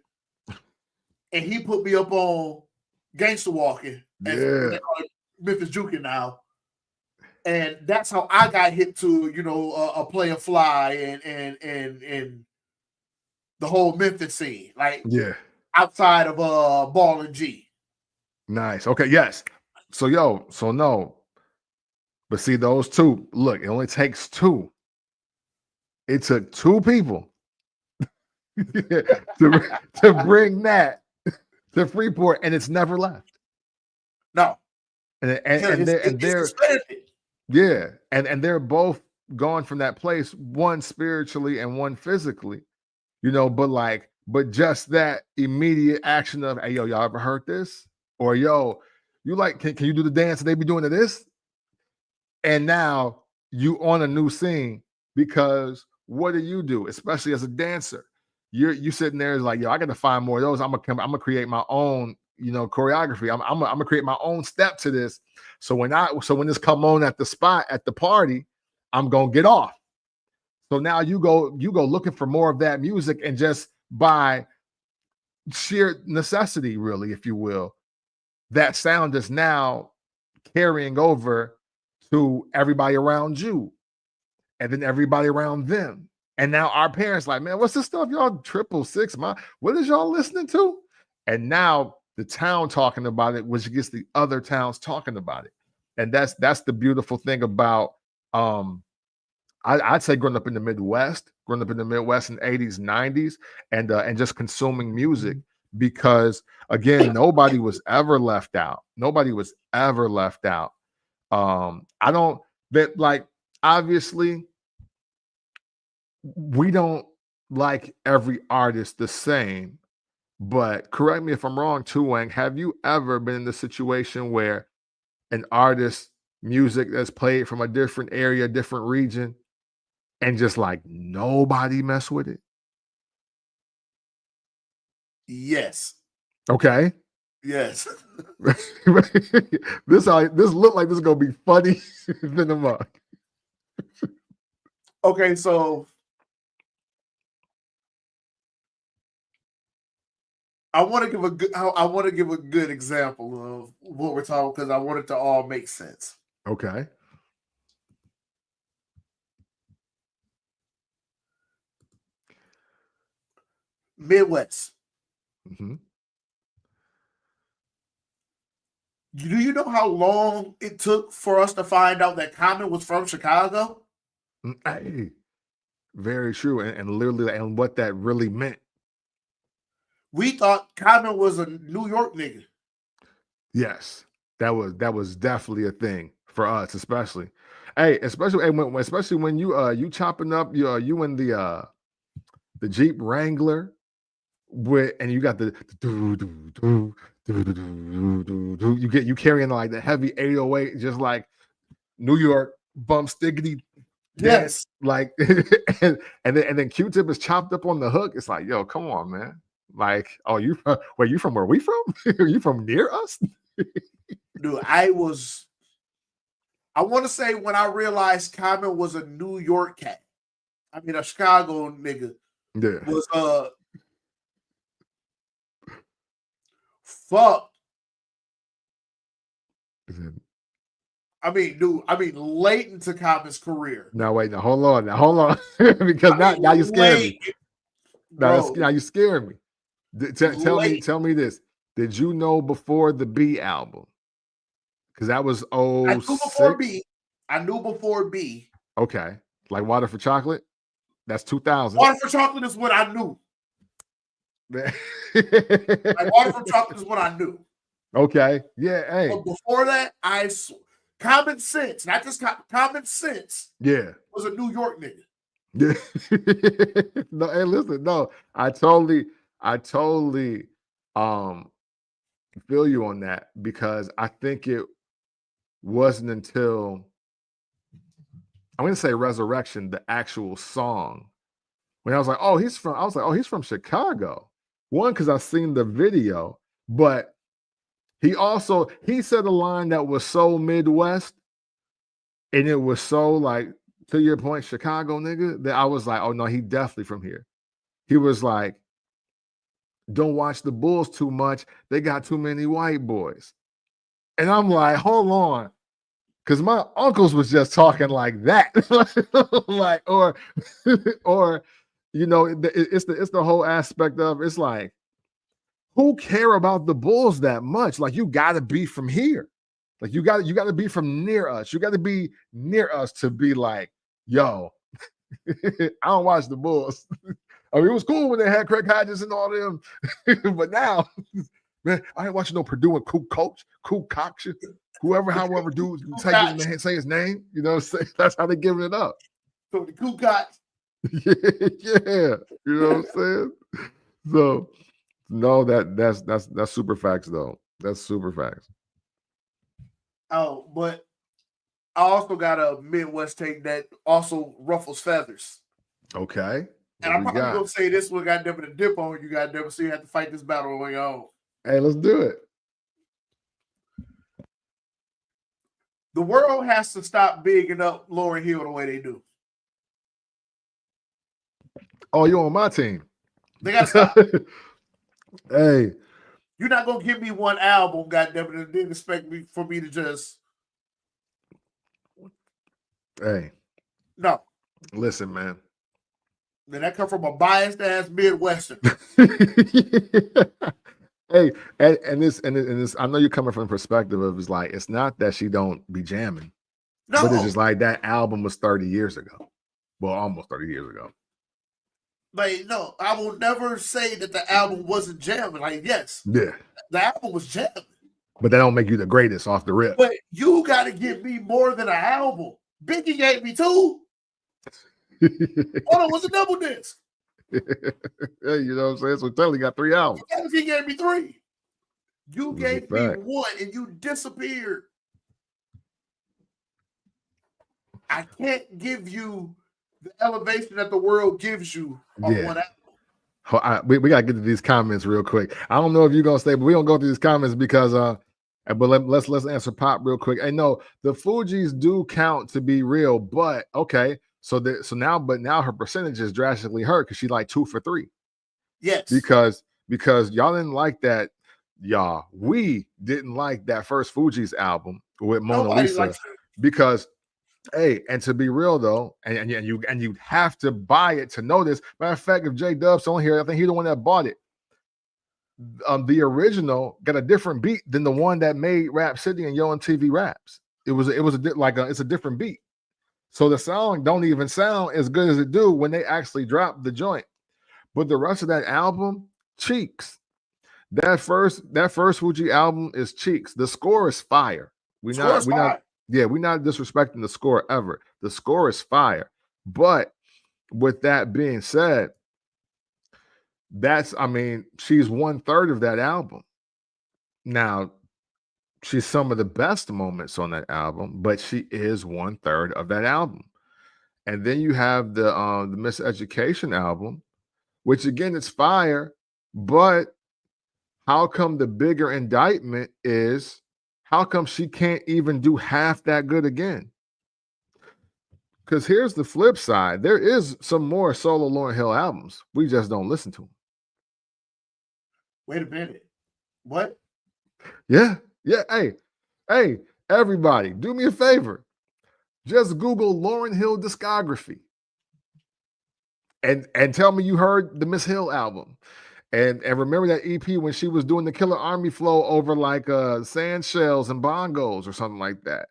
and he put me up on Gangsta Walking. As they call it Memphis Jukin' now. And that's how I got hit to, a Player Fly and the whole Memphis scene. Like, outside of Ball and G. Nice. Okay, yes. So no. But see, those two, look, it only takes two. It took two people to bring that to Freeport, and it's never left. No. And they're they're both gone from that place, one spiritually and one physically, you know, but just that immediate action of, hey, yo, y'all ever heard this? Or yo, you like, can you do the dance that they be doing to this? And now you on a new scene, because what do? Especially as a dancer, you sitting there is like, yo, I got to find more of those. I'm gonna create my own, you know, choreography. I'm gonna create my own step to this. So when this come on at the spot at the party, I'm gonna get off. So now you go looking for more of that music, and just by sheer necessity, really, if you will, that sound is now carrying over to everybody around you, and then everybody around them. And now our parents like, man, what's this stuff y'all 666? What is y'all listening to? And now the town talking about it, which gets the other towns talking about it. And that's the beautiful thing about I'd say growing up in the Midwest in the 80s, 90s, and just consuming music, because again, nobody was ever left out. I don't, that, like, obviously we don't like every artist the same, but correct me if I'm wrong too, Wang. Have you ever been in the situation where an artist music that's played from a different area, different region, and just like nobody mess with it? Yes. Okay. Yes. This look like this is gonna be funny than the mug. Okay, so I want to give a good example of what we're talking, because I want it to all make sense. Okay. Midwest. Mm-hmm. Do you know how long it took for us to find out that Common was from Chicago? Hey, very true, and literally, and what that really meant. We thought Common was a New York nigga. Yes, that was definitely a thing for us, especially. Hey, especially when you chopping up you in the Jeep Wrangler with, and you got the you carrying like the heavy 808, just like New York bump stickety. Yes, like and then Q-Tip is chopped up on the hook. It's like, yo, come on, man. Like, oh, you from where we from? Are you from near us? Dude, I want to say when I realized Common was a New York cat, I mean a Chicago nigga, was fuck. Late into Common's career. Now wait, hold on, because now you scared me. Now you scared me. Tell me this. Did you know before the B album? Because that was I knew before B. I knew before B. Okay, like Water for Chocolate. That's 2000. Water for Chocolate is what I knew. Like Water for Chocolate is what I knew. Okay, yeah. Hey, but before that, Common Sense, not just Common Sense. Yeah, was a New York nigga. Yeah. No, hey, listen, no, I totally feel you on that, because I think it wasn't until, I'm gonna say Resurrection, the actual song, when I was like, oh, he's from Chicago. One, because I've seen the video, but he said a line that was so Midwest, and it was so, like, to your point, Chicago nigga, that I was like, oh no, he definitely from here. He was like, don't watch the Bulls too much. They got too many white boys. And I'm like, hold on. Because my uncles was just talking like that. Like, or you know, it's the whole aspect of, it's like, who care about the Bulls that much? Like, you got to be from here. Like, you got to be from near us. You got to be near us to be like, yo, I don't watch the Bulls. I mean, it was cool when they had Craig Hodges and all them, but now, man, I ain't watching no Purdue and Cool Cox, however dude say his name. You know, that's how they giving it up. So the Kukoc. Yeah, you know what I'm saying? So no, that's super facts though. That's super facts. Oh, but I also got a Midwest take that also ruffles feathers. Okay. And What I'm we probably got? gonna say this one got never to dip on you, got never so you have to fight this battle on your own. Hey, let's do it. The world has to stop bigging up Lauryn Hill the way they do. Oh, you on my team? They gotta stop. Hey, You're not gonna give me one album, goddamn it, and then expect me for me to just hey. no. Listen, man. Then that come from a biased ass Midwestern. Hey, and this, I know you're coming from the perspective of it's like it's not that she don't be jamming, No, but it's just like that album was 30 years ago. Well, almost 30 years ago. like no, I will never say that the album wasn't jamming. Like, yes, Yeah. the album was jamming. But that don't make you the greatest off the rip. But you gotta give me more than an album. Biggie gave me 2. Hold on, was a double disc. Hey, you know what I'm saying? So Telly got 3 albums. He gave me 3. You That's a gave me fact. 1 and you disappeared. I can't give you the elevation that the world gives you on one album. We got to get to these comments real quick. I don't know if you're going to stay, but we're going to go through these comments because, but let's answer Pop real quick. I know the Fugees do count to be real, but okay. So now her percentage is drastically hurt because she's like 2 for 3. Yes. Because y'all didn't like that. We didn't like that first Fugees album with Mona Lisa because, hey, and to be real though, and you have to buy it to know this. Matter of fact, if J Dub's on here, I think he's the one that bought it. The original got a different beat than the one that made Rap City and Yo MTV Raps. It's a different beat. So the song don't even sound as good as it do when they actually drop the joint. But the rest of that album, cheeks. That first Fuji album is cheeks. The score is fire. We're not disrespecting the score ever. The score is fire. But with that being said, she's 1/3 of that album. Now, she's some of the best moments on that album, but she is 1/3 of that album. And then you have the Miseducation album, which again, it's fire, but how come the bigger indictment is how come she can't even do half that good again? Because here's the flip side. There is some more solo Lauryn Hill albums. We just don't listen to them. Wait a minute. What? Yeah. Hey, everybody, do me a favor. Just Google Lauryn Hill discography. And tell me you heard the Miss Hill album. And remember that EP when she was doing the Killer Army flow over like sand shells and bongos or something like that.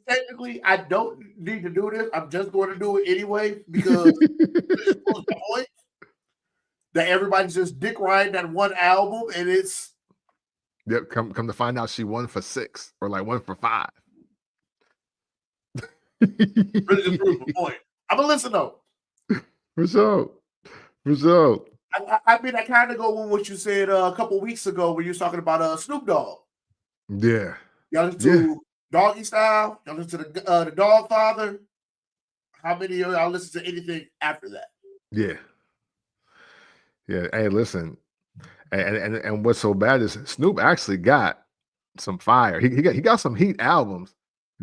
Technically, I don't need to do this. I'm just going to do it anyway because it proves the point that everybody's just dick riding that one album, and it's come to find out she won for 6 or like 1 for 5. Really just proves the point. I'm gonna listen though. For sure. I kind of go with what you said a couple weeks ago when you were talking about Snoop Dogg. Yeah. Y'all listen to Doggy Style. Y'all listen to the Dog Father. How many of y'all listen to anything after that? Yeah. Hey, listen, and what's so bad is Snoop actually got some fire. He got some heat albums.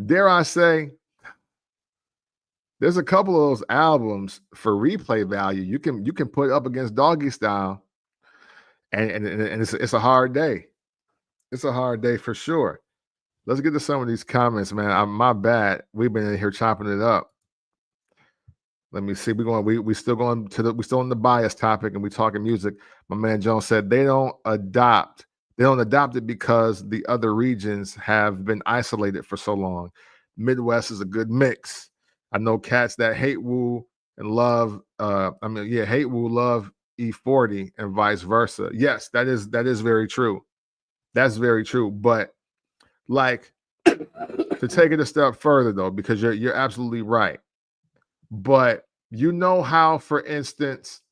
Dare I say? There's a couple of those albums for replay value you can put up against Doggy Style, and it's a hard day. It's a hard day for sure. Let's get to some of these comments, man. My bad. We've been in here chopping it up. Let me see. We still on the bias topic, and we talking music. My man Jones said they don't adopt it because the other regions have been isolated for so long. Midwest is a good mix. I know cats that hate Woo and love hate Woo, love E40 and vice versa. Yes, that is very true. That's very true. But like to take it a step further though, because you're absolutely right. But you know how, for instance,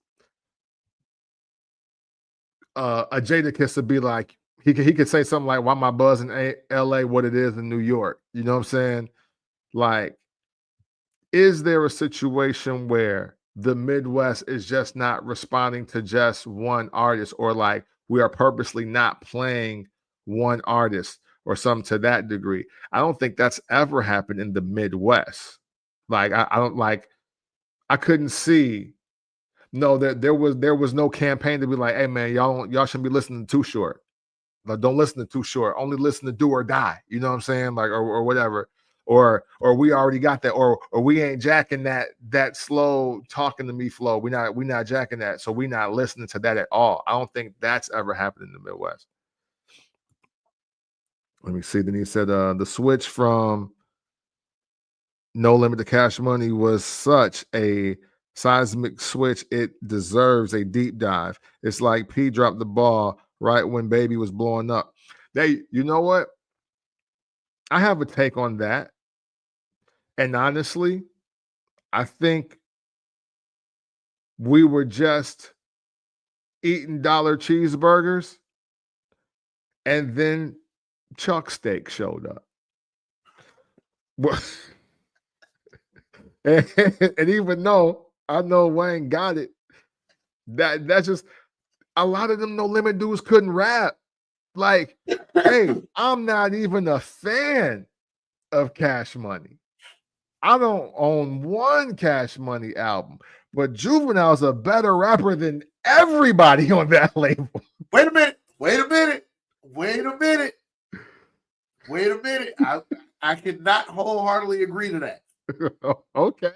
a Jadakiss would be like, he could say something like, "Why my buzz in LA what it is in New York?" You know what I'm saying? Like, is there a situation where the Midwest is just not responding to just one artist, or like we are purposely not playing one artist or something to that degree? I don't think that's ever happened in the Midwest. Like, I don't like, I couldn't see. No, there was no campaign to be like, "Hey man, y'all shouldn't be listening to Too Short. Like, don't listen to Too Short. Only listen to Do or Die." You know what I'm saying? Like, or whatever. Or we already got that. Or we ain't jacking that slow talking to me flow. We not jacking that. So we not listening to that at all. I don't think that's ever happened in the Midwest. Let me see. Then he said the switch from No Limit to Cash Money was such a seismic switch. It deserves a deep dive. It's like P dropped the ball right when Baby was blowing up. You know what? I have a take on that. And honestly, I think we were just eating dollar cheeseburgers, and then Chuck Steak showed up. And even though I know Wayne got it, that's just, a lot of them No Limit dudes couldn't rap. Like, hey, I'm not even a fan of Cash Money. I don't own one Cash Money album, but Juvenile's a better rapper than everybody on that label. Wait a minute. I cannot wholeheartedly agree to that. Okay.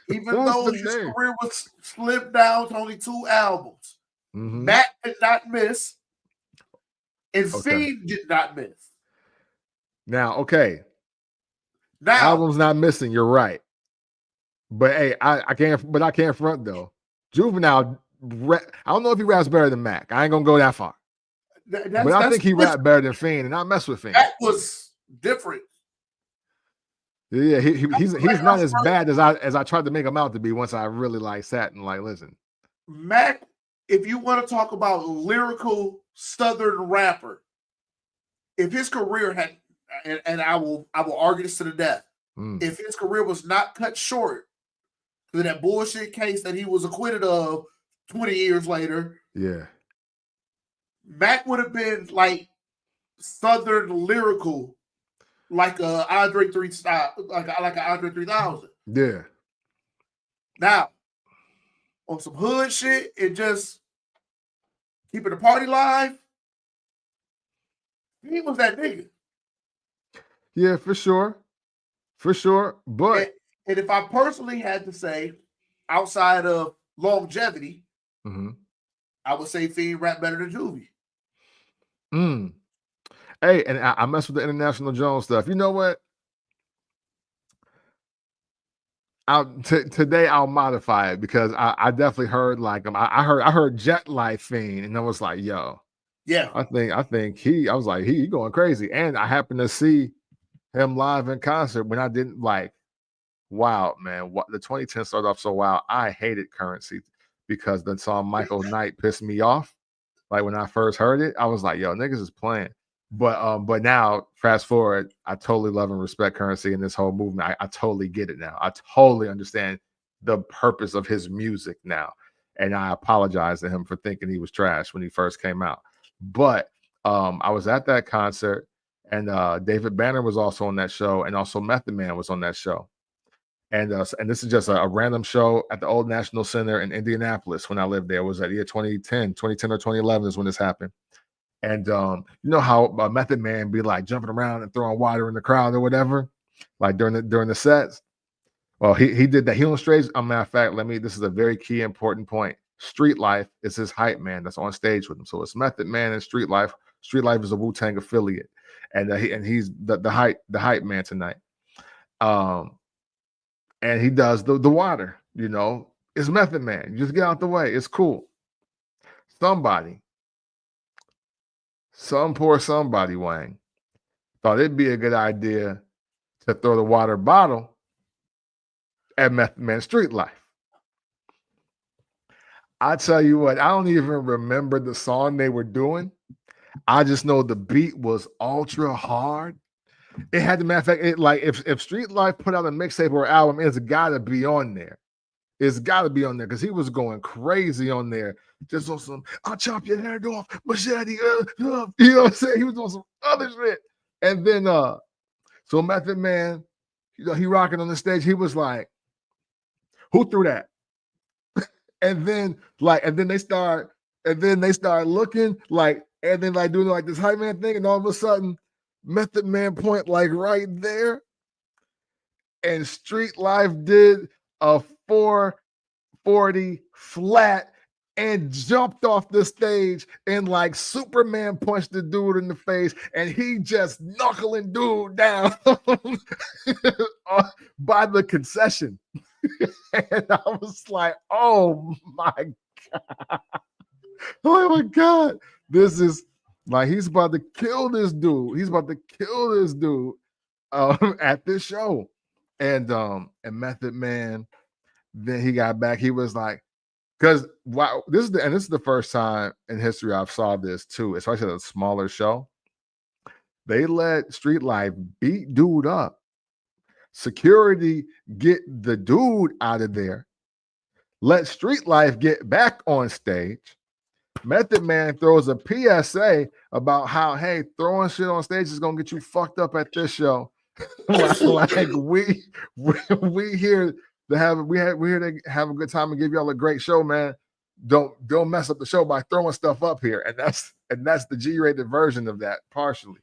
Even though his career was slimmed down to only 2 albums, Mac did not miss, and Fiend did not miss. Now, okay. Album's not missing, you're right. But hey, I can't front though. Juvenile, I don't know if he raps better than Mac. I ain't gonna go that far. But I think he rapped better than Fiend, and I mess with Fiend. That was different. Yeah, he's not as bad as I tried to make him out to be once I really like sat and like listen. Mac, if you want to talk about lyrical Southern rapper, if his career had, and I will argue this to the death, if his career was not cut short to that bullshit case that he was acquitted of 20 years later, yeah, Mac would have been like Southern lyrical, like a Andre 3000, like an Andre 3000. Yeah. Now, on some hood shit and just keeping the party live, he was that nigga. Yeah, for sure. But and if I personally had to say, outside of longevity, I would say Fiend rap better than Juvie. Hey, and I mess with the International Jones stuff. You know what? Today I'll modify it, because I definitely heard like I heard Jet Life Fiend, and I was like, yo, yeah, I think I was like, he going crazy. And I happened to see him live in concert when I didn't like, wow, man, what the 2010 started off so wild. I hated Currency because the song Michael Knight pissed me off. Like, when I first heard it, I was like, yo, niggas is playing. But now, fast forward, I totally love and respect Currency and this whole movement. I totally get it now. I totally understand the purpose of his music now. And I apologize to him for thinking he was trash when he first came out. But I was at that concert, and David Banner was also on that show, and also Method Man was on that show. And this is just a random show at the Old National Center in Indianapolis when I lived there. It was at year 2010 or 2011 is when this happened. And you know how Method Man be like jumping around and throwing water in the crowd or whatever, like during the sets. Well, he did that. He on stage. Matter of fact, this is a very key important point. Street Life is his hype man that's on stage with him. So it's Method Man and Street Life. Street Life is a Wu-Tang affiliate, and he's the hype man tonight. And he does the water, you know. It's Method Man. You just get out the way. It's cool. Some poor somebody, Wang, thought it'd be a good idea to throw the water bottle and Method Man Street Life. I tell you what, I don't even remember the song they were doing. I just know the beat was ultra hard. It had the matter of fact, if Street Life put out a mixtape or album, it's gotta be on there. It's gotta be on there because he was going crazy on there. Just on some, I'll chop your head off, machete. You know what I'm saying? He was on some other shit. And then so Method Man, he rocking on the stage. He was like, who threw that? And then they start looking like, and then like doing like this hype man thing, and all of a sudden, Method Man point like right there, and Street Life did a 440 flat and jumped off the stage and like Superman punched the dude in the face, and he just knuckling dude down by the concession. And I was like, oh my God. Oh my God. This is like, he's about to kill this dude. He's about to kill this dude at this show. And Method Man, then he got back. He was like, because wow, this is the first time in history I've saw this too, especially at a smaller show. They let Street Life beat dude up. Security get the dude out of there. Let Street Life get back on stage. Method Man throws a PSA about how, hey, throwing shit on stage is gonna get you fucked up at this show. like we here to have we're here to have a good time and give y'all a great show, man. Don't mess up the show by throwing stuff up here. And that's the G-rated version of that, partially.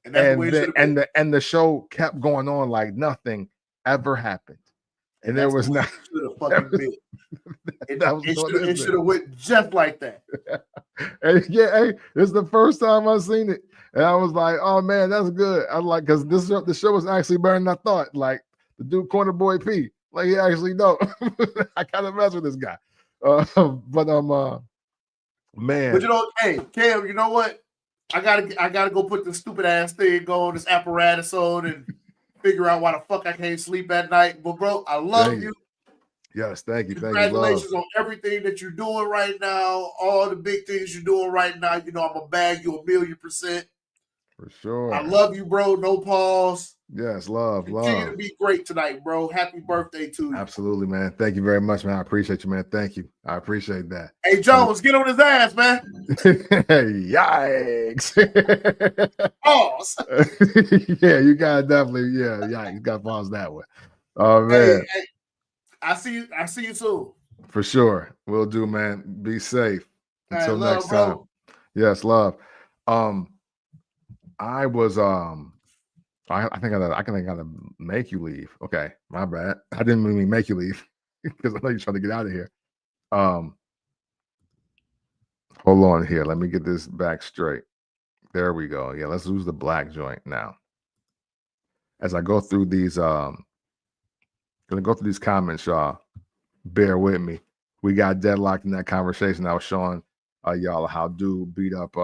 And the show kept going on like nothing ever happened. And there was not it should have went just like that. And yeah, hey, it's the first time I've seen it. And I was like, oh man, that's good. I like, because the show was actually better than I thought. Like the dude Corner Boy P. Like he actually know. I kind of mess with this guy. Man. But you know, hey, Cam, you know what? I gotta go put this stupid ass thing on, this apparatus on, and figure out why the fuck I can't sleep at night. But bro, I love you. Yes, thank you. Congratulations on everything that you're doing right now, all the big things you're doing right now. You know, I'm gonna bag you 1,000,000%. For sure. I love you, bro. No pause. Yes, love. Continue to be great tonight, bro. Happy birthday to you. Absolutely, man. Thank you very much, man. I appreciate you, man. Thank you. I appreciate that. Hey, Jones, get on his ass, man. Yikes. Pause. Yeah, you gotta definitely, yikes. You gotta pause that one. Oh man. Hey, I see you soon. For sure. Will do, man. Be safe. Until right, next time. bro. Yes, love. I was I think I gotta make you leave. Okay, my bad. I didn't mean make you leave because I know you're trying to get out of here. Hold on here. Let me get this back straight. There we go. Yeah, let's use the black joint now. As I go through these, gonna go through these comments, y'all. Bear with me. We got deadlocked in that conversation. I was showing y'all how dude beat up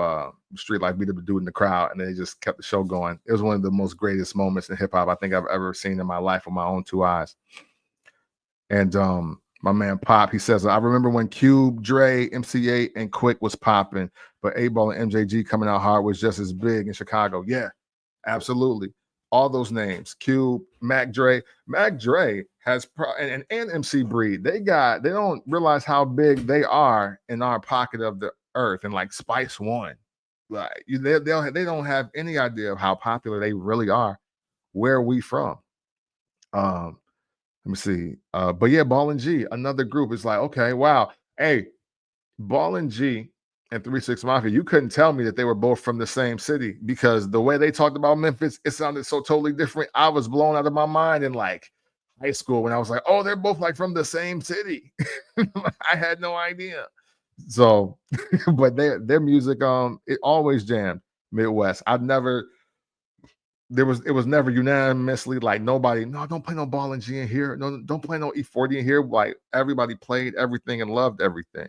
Street Life, beat up a dude in the crowd, and they just kept the show going. It was one of the most greatest moments in hip hop I think I've ever seen in my life with my own two eyes. And my man Pop, he says, I remember when Cube, Dre, MC8, and Quick was popping, but 8Ball and MJG coming out hard was just as big in Chicago. Yeah, absolutely. All those names, Cube, Mac Dre has and MC Breed. They don't realize how big they are in our pocket of the earth. And like Spice One, like they don't have any idea of how popular they really are. Where we from? Let me see. But yeah, Ball and G, another group. Is like, okay, wow. Hey, Ball and G and 3 6 Mafia, you couldn't tell me that they were both from the same city because the way they talked about Memphis, it sounded so totally different. I was blown out of my mind in like high school when I was like, oh, they're both like from the same city. I had no idea. So, but their music, it always jammed Midwest. It was never unanimously like nobody, no, don't play no Ball and G in here. No, don't play no E40 in here. Like everybody played everything and loved everything.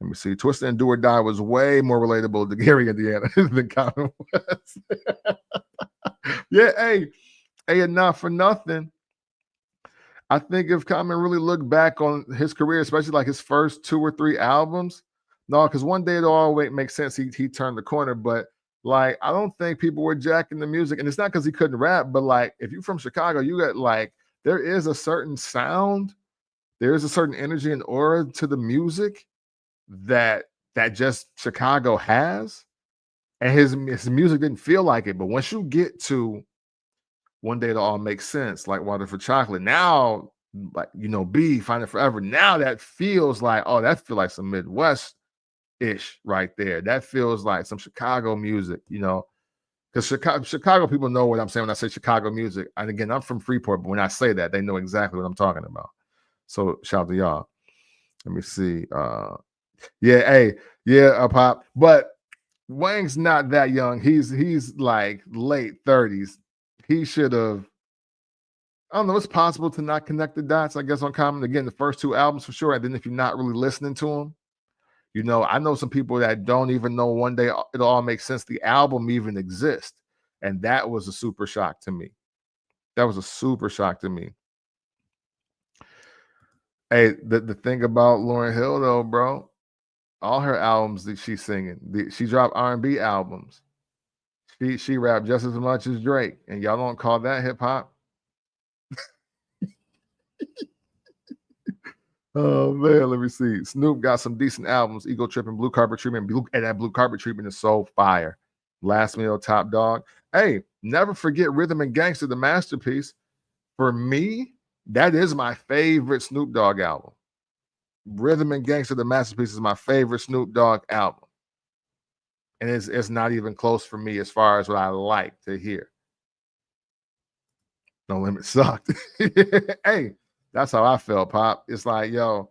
Let me see. Twist and Do or Die was way more relatable to Gary, Indiana than Common West. Yeah, hey, and not for nothing. I think if Common really looked back on his career, especially like his first 2 or 3 albums, no, because one day it'll always make sense. He turned the corner, but like I don't think people were jacking the music, and it's not because he couldn't rap, but like if you're from Chicago, you got like there is a certain sound, there is a certain energy and aura to the music that just Chicago has, and his music didn't feel like it. But once you get to One Day It'll All Make Sense, like Water for Chocolate, now like B, Find It Forever. Now that feels like, oh, that feels like some Midwest-ish right there. That feels like some Chicago music, because Chicago people know what I'm saying when I say Chicago music. And again, I'm from Freeport, but when I say that, they know exactly what I'm talking about. So shout out to y'all. Let me see. Pop. But Wang's not that young. He's like late 30s. He should have. I don't know. It's possible to not connect the dots, I guess, on Common. Again, the first 2 albums for sure. And then if you're not really listening to them, I know some people that don't even know One Day It'll All Make Sense, the album even exists. And that was a super shock to me. That was a super shock to me. Hey, the thing about Lauryn Hill, though, bro, all her albums that she's singing, she dropped R&B albums. She rapped just as much as Drake, and y'all don't call that hip hop. Oh man, let me see. Snoop got some decent albums. Ego Trip and Blue Carpet Treatment. And that Blue Carpet Treatment is so fire. Last Meal, Top Dog. Hey, never forget Rhythm and Gangster, the masterpiece. For me, that is my favorite Snoop Dogg album. Rhythm and Gangster, the masterpiece, is my favorite Snoop Dogg album. And it's not even close for me as far as what I like to hear. No Limit sucked. Hey, that's how I felt, Pop. It's like, yo,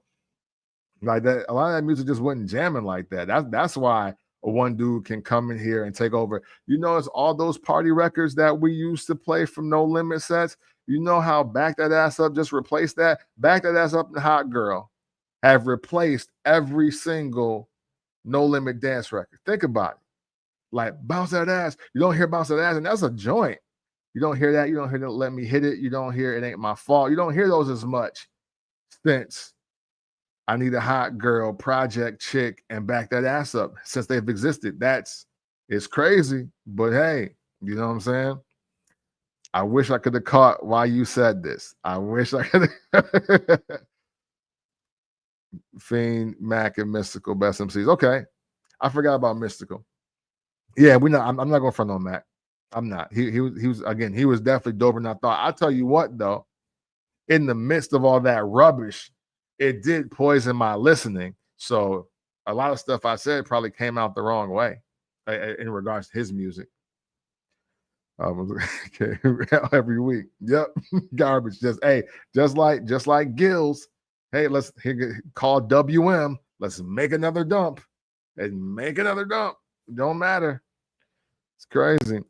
like that. A lot of that music just wasn't jamming like that. That's why one dude can come in here and take over. It's all those party records that we used to play from No Limit sets. You know how Back That Ass Up just replaced that? Back That Ass Up and Hot Girl have replaced every single No Limit dance record. Think about it. Like Bounce That Ass. You don't hear Bounce That Ass, and that's a joint. You don't hear that. You don't hear that Let Me Hit It. You don't hear It Ain't My Fault. You don't hear those as much since I Need a Hot Girl, Project Chick, and Back That Ass Up since they've existed. It's crazy, but hey, you know what I'm saying? I wish I could have caught why you said this. I wish I could have. Fiend, Mac, and Mystical, best MCs. Okay. I forgot about Mystical. Yeah, I'm not going front on Mac. I'm not. He was again, he was definitely doper than I thought. I'll tell you what, though, in the midst of all that rubbish, it did poison my listening. So a lot of stuff I said probably came out the wrong way in regards to his music. Okay, every week. Yep. Garbage. Just like Gills. Hey, let's call WM. Let's make another dump. And make another dump. Don't matter. It's crazy.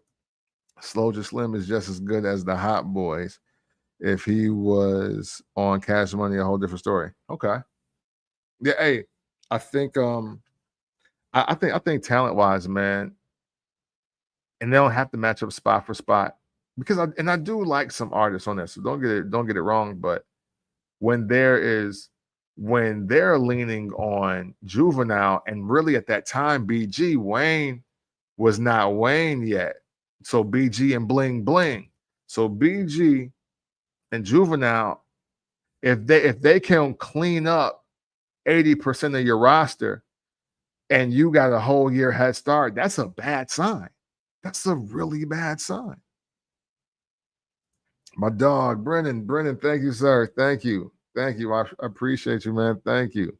Slowja Slim is just as good as the Hot Boys. If he was on Cash Money, a whole different story. Okay. Yeah, hey, I think I think talent-wise, man, and they don't have to match up spot for spot because I do like some artists on there, so don't get it wrong. But when they're leaning on Juvenile, and really at that time, BG, Wayne was not Wayne yet. So BG and Bling Bling. So BG and Juvenile, if they can clean up 80% of your roster and you got a whole year head start, that's a bad sign. That's a really bad sign. My dog, Brennan, thank you, sir. Thank you. I appreciate you, man. Thank you.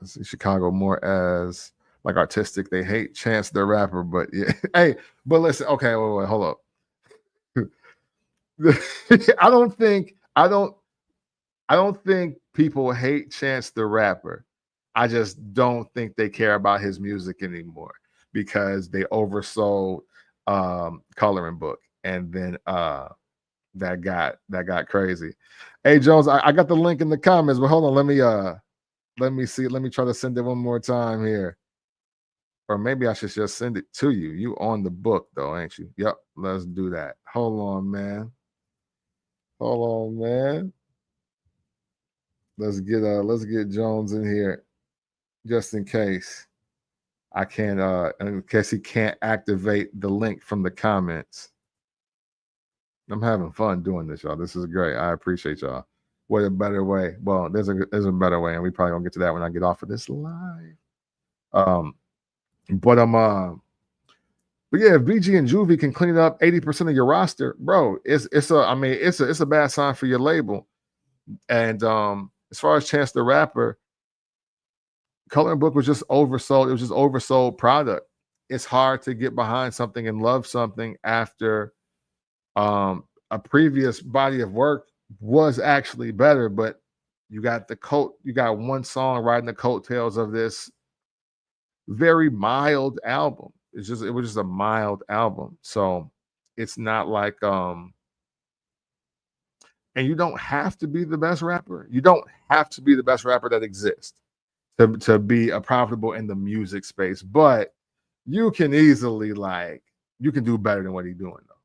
I see Chicago more as like artistic. They hate Chance the Rapper, but yeah. Hey, but listen, okay, wait, hold up. I don't think people hate Chance the Rapper. I just don't think they care about his music anymore because they oversold Coloring Book, and then that got crazy. Hey Jones, I got the link in the comments, but hold on, let me see. Let me try to send it one more time here. Or maybe I should just send it to you. You on the book though, ain't you? Yep, let's do that. Hold on, man. Hold on, man. Let's get Jones in here just in case I can't in case he can't activate the link from the comments. I'm having fun doing this, y'all. This is great. I appreciate y'all. What a better way. Well, there's a better way, and we probably gonna get to that when I get off of this live. But yeah, if BG and Juvie can clean up 80% of your roster, bro, it's a bad sign for your label. And as far as Chance the Rapper, Coloring Book was just oversold. It was just oversold product. It's hard to get behind something and love something after a previous body of work was actually better, but you got one song riding the coattails of this very mild album. It was just a mild album. So it's not like and you don't have to be the best rapper. You don't have to be the best rapper that exists to be a profitable in the music space, but you can easily you can do better than what he's doing though.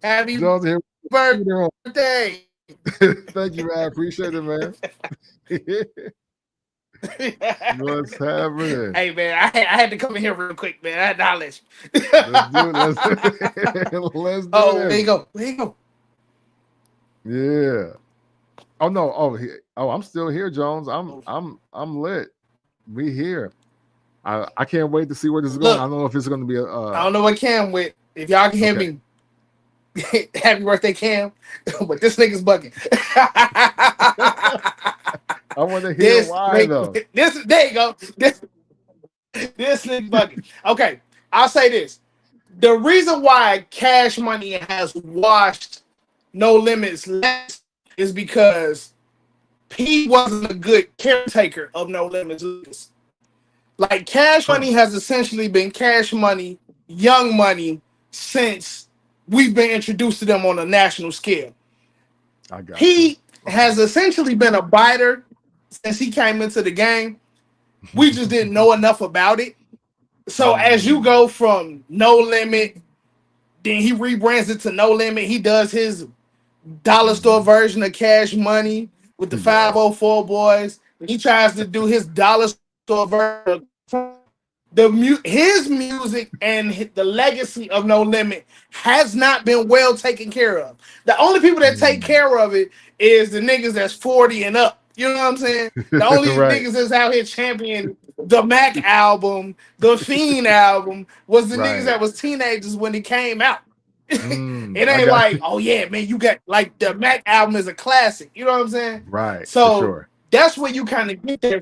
Happy Jones, birthday. Thank you, man. I appreciate it, man. What's happening? Hey, man, I had to come in here real quick, man. I had to holler at you. Let's do it. There you go. There you go. Yeah. Oh no. I'm still here, Jones. I'm lit. We here. I can't wait to see where this is going. I don't know if it's going to be I don't know what Cam with. If y'all can hear me, happy birthday, Cam. But this nigga's bugging. I want to hear why though. There you go. This nigga's bugging. Okay, I'll say this. The reason why Cash Money has washed No Limits less is because he wasn't a good caretaker of No Limits. Like Cash Money has essentially been Cash Money, Young Money since we've been introduced to them on a national scale. He has essentially been a biter since he came into the game. We just didn't know enough about it. So as you go from No Limit, then he rebrands it to No Limit. He does his dollar store version of Cash Money with the 504 boys. He tries to do his dollar store version. His music and the legacy of No Limit has not been well taken care of. The only people that take care of it is the niggas that's 40 and up. You know what I'm saying? The only niggas that's out here championing the Mac album, the Fiend album, was the niggas that was teenagers when it came out. It ain't like, oh yeah, man, you got like the Mac album is a classic. You know what I'm saying? Right. So that's where you kind of get there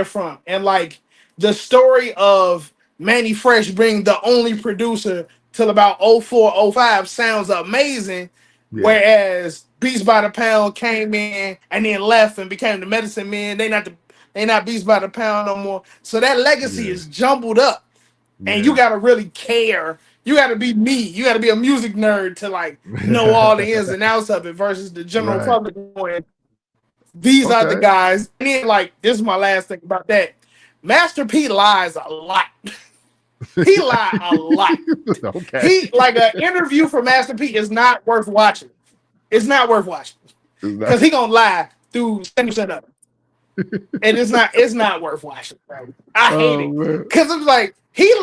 from. And like the story of Manny Fresh being the only producer till about 04, 05 sounds amazing. Yeah. Whereas Beats by the Pound came in and then left and became the Medicine Men. They not Beats by the Pound no more. So that legacy is jumbled up. And you gotta really care. You gotta be me. You gotta be a music nerd to like know all the ins and outs of it versus the general public going, these are the guys. And then, like, this is my last thing about that. Master P lies a lot. He lied a lot. He like an interview for Master P is not worth watching. It's not worth watching because he gonna lie through 70% of it, and it's not worth watching. Bro. I hate it because it's like he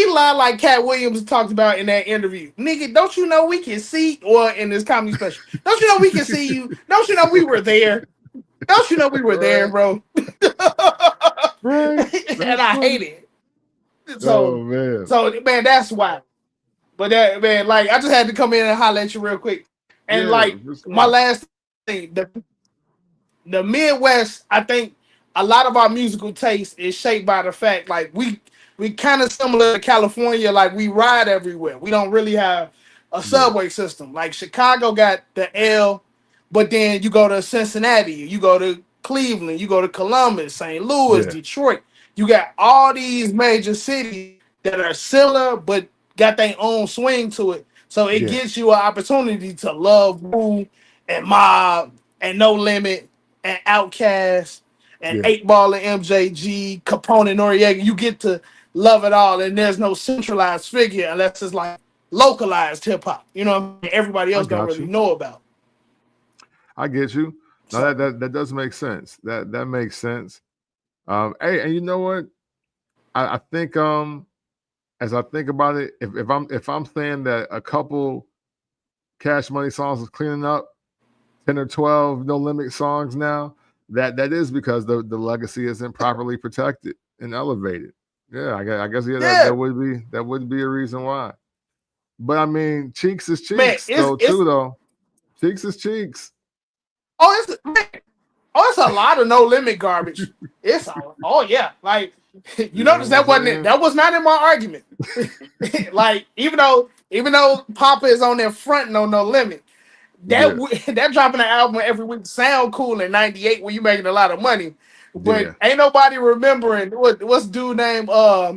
lied like Cat Williams talked about in that interview. Nigga, don't you know we can see, or in this comedy special, don't you know we can see you? Don't you know we were there? Don't you know we were there, bro? And I hate it. So man, that's why. But that man, like, I just had to come in and holler at you real quick. And like my last thing, the Midwest, I think a lot of our musical taste is shaped by the fact like we kind of similar to California, like we ride everywhere. We don't really have a subway system. Like Chicago got the L, but then you go to Cincinnati, you go to Cleveland, you go to Columbus, St. Louis, Detroit. You got all these major cities that are similar, but got their own swing to it. So it gives you an opportunity to love Wu and Mob and No Limit and Outkast and 8 Ball and MJG, Capone and Noriega. You get to love it all, and there's no centralized figure unless it's like localized hip hop. You know, everybody I else don't got really you. know about. I get you. No, So that does make sense. That makes sense. Hey, and you know what? I think as I think about it, if I'm saying that a couple Cash Money songs is cleaning up 10 or 12 No Limit songs now, that is because the legacy isn't properly protected and elevated. Yeah, I guess yeah, yeah, that would be a reason why. But I mean, cheeks is man, cheeks though, too though. Cheeks is cheeks. It's a lot of No Limit garbage. Oh yeah, like you You notice know what I'm saying? that was not in my argument. Like even though Papa is on there fronting on No Limit, Yeah, that dropping an album every week sound cool in '98 when you making a lot of money, but yeah. ain't nobody remembering what's dude name uh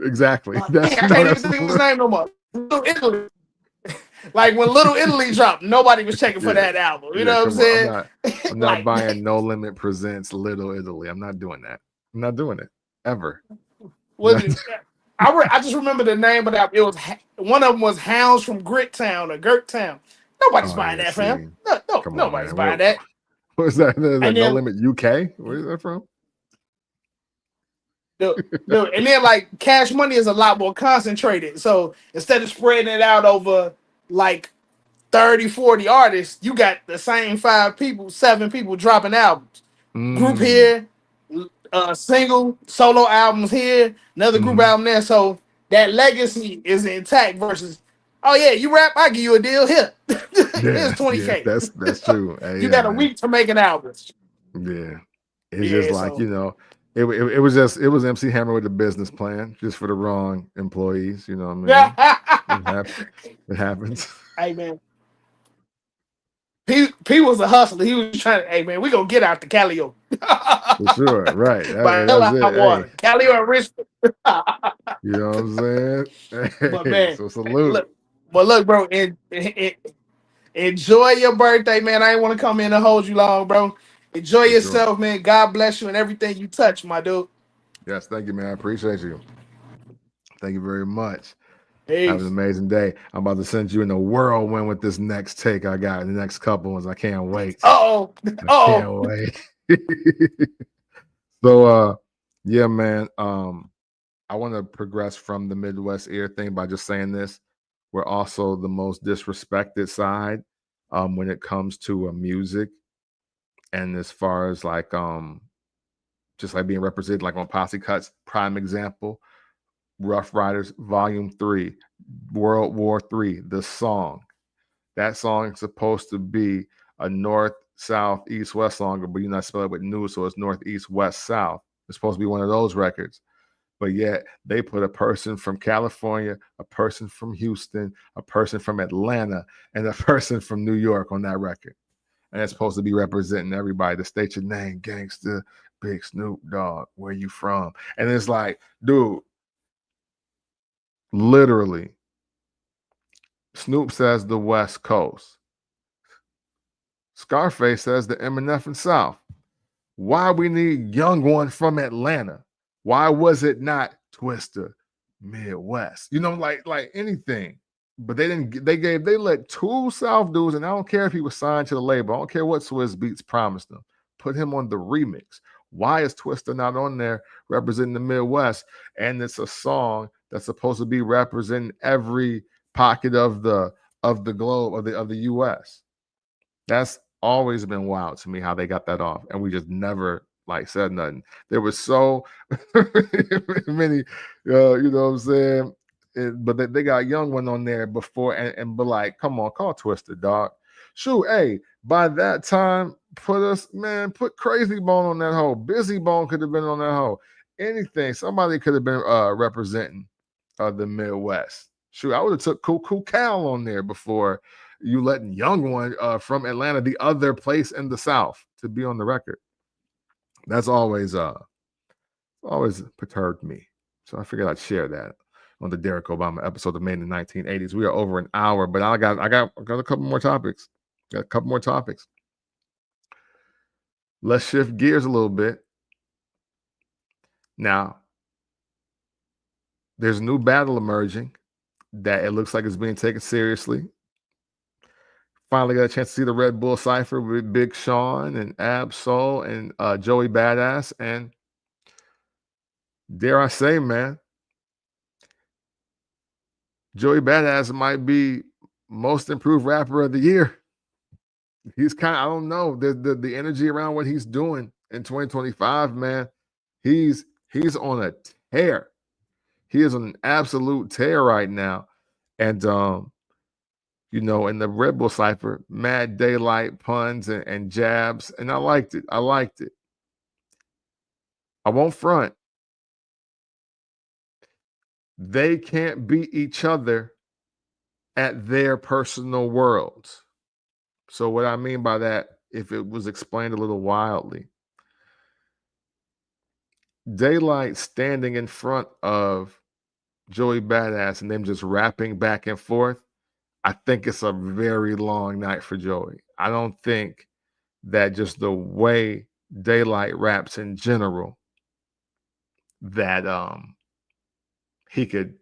Exactly. I can't even think of his name no more. Little Italy. Like when Little Italy dropped, nobody was checking for Yeah. that album. You Yeah, know what I'm come on. saying? I'm not Like buying No Limit presents Little Italy. I'm not doing that. I'm not doing it ever. was it? I just remember the name of that. It was one of them was Hounds from Grit Town or Gert Town. Nobody's Oh buying yeah, that for him. see. No, Come on, nobody's man. buying that. What is that? Is that And No then Limit UK? Where is that from? and then like Cash Money is a lot more concentrated. So instead of spreading it out over like 30, 40 artists, you got the same 7 people dropping albums. Group Mm. here, single, solo albums here, another group Hmm. album there. So that legacy is intact versus, oh yeah, you rap, I give you a deal here. Here's Yeah, yeah, 20K. that's true. Hey, You yeah, got a man. week to make an album. Yeah. It's just Yeah, like, so it was MC Hammer with a business plan just for the wrong employees, you know what I mean? It happens. hey man. P was a hustler. He was trying to, hey man, we gonna get out the Calio. For sure. Right. By hell That's of hot it. Hey, water. Calio and Richmond. you know what I'm saying? But Hey, man, so salute. look, bro, enjoy your birthday, man. I ain't want to come in and hold you long, bro. Enjoy For sure. yourself, man. God bless you and everything you touch, my dude. Yes, thank you, man. I appreciate you. Thank you very much. Have an Peace. amazing day. I'm about to send you in a whirlwind with this next take I got in the next couple ones. I can't wait. Uh-oh. I can't wait. So yeah, man. I want to progress from the Midwest ear thing by just saying this. We're also the most disrespected side when it comes to music. And as far as like just like being represented like on Posse Cuts, prime example, Rough Riders Volume 3, World War 3, the song. That song is supposed to be a north, south, east, west song, but you're not spelling it with new, so it's north, east, west, south. It's supposed to be one of those records. But yet they put a person from California, a person from Houston, a person from Atlanta, and a person from New York on that record. And it's supposed to be representing everybody to state your name, gangster, Big Snoop Dogg, where you from? And it's like, dude, literally, Snoop says the West Coast. Scarface says the Eminem and South. Why we need Young One from Atlanta? Why was it not Twister Midwest? You know, like anything. But they didn't. They let 2 South dudes, and I don't care if he was signed to the label. I don't care what Swiss Beats promised them. Put him on the remix. Why is Twister not on there representing the Midwest? And it's a song that's supposed to be representing every pocket of the globe of the U.S. That's always been wild to me how they got that off, and we just never like said nothing. There was so many, you know what I'm saying? But they got Young One on there before, but like, come on, call Twister, dog. Shoot, hey, by that time, put Crazy Bone on that hole. Busy Bone could have been on that hole. Anything, somebody could have been representing the Midwest. Shoot, I would have took Cool Cal on there before you letting Young One from Atlanta, the other place in the South, to be on the record. That's always perturbed me. So I figured I'd share that on the Derrick Obama episode of Made in the 1980s. We are over an hour, but I got a couple more topics. Got a couple more topics. Let's shift gears a little bit. Now, there's a new battle emerging that it looks like it's being taken seriously. Finally got a chance to see the Red Bull Cypher with Big Sean and Ab Soul and Joey Badass. And dare I say, man, Joey Badass might be most improved rapper of the year. He's kind of, I don't know, the energy around what he's doing in 2025, man. He's on a tear. He is on an absolute tear right now. And you know, in the Red Bull Cypher, mad Daylyt puns and jabs, and I liked it. I won't front. They can't beat each other at their personal worlds. So what I mean by that, if it was explained a little wildly, Daylyt standing in front of Joey Badass and them just rapping back and forth, I think it's a very long night for Joey. I don't think that just the way Daylyt raps in general, that he could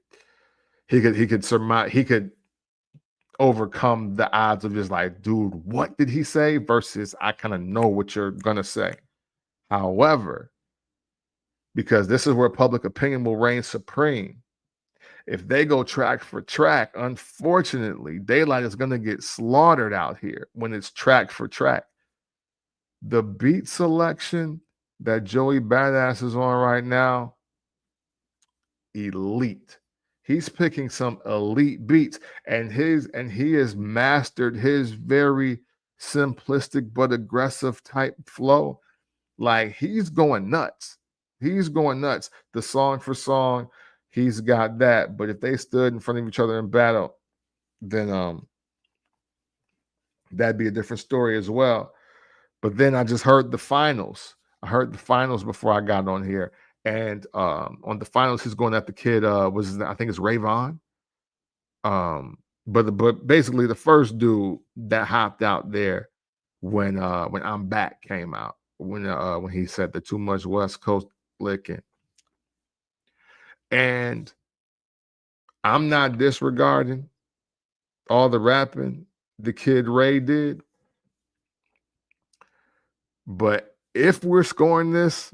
surmise, he could overcome the odds of just like, dude, what did he say? Versus I kind of know what you're gonna say. However, because this is where public opinion will reign supreme, if they go track for track, unfortunately, Daylyt is gonna get slaughtered out here when it's track for track. The beat selection that Joey Badass is on right now, elite. He's picking some elite beats, and he has mastered his very simplistic but aggressive type flow. Like, he's going nuts. He's going nuts. The song for song, he's got that. But if they stood in front of each other in battle, then that'd be a different story as well. But then I just heard the finals. I heard the finals before I got on here. And on the finals, he's going at the kid, I think it's Rayvon. But basically the first dude that hopped out there when I'm Back came out, when he said the too much West Coast licking. And I'm not disregarding all the rapping the kid Ray did. But if we're scoring this,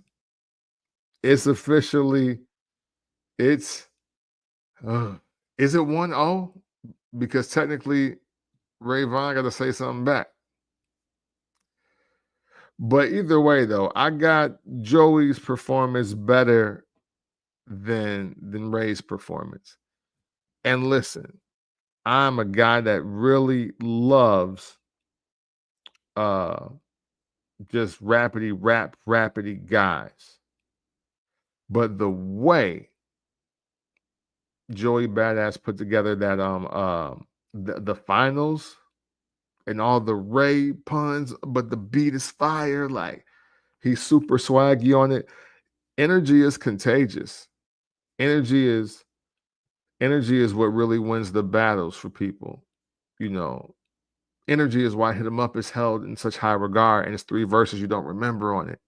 it's officially, is it 1-0? Because technically Rayvon got to say something back. But either way, though, I got Joey's performance better than Ray's performance. And listen, I'm a guy that really loves just rapidy guys. But the way Joey Badass put together that the finals and all the Ray puns, but the beat is fire. Like, he's super swaggy on it. Energy is contagious. Energy is what really wins the battles for people. You know, energy is why Hit 'Em Up is held in such high regard, and it's 3 verses you don't remember on it.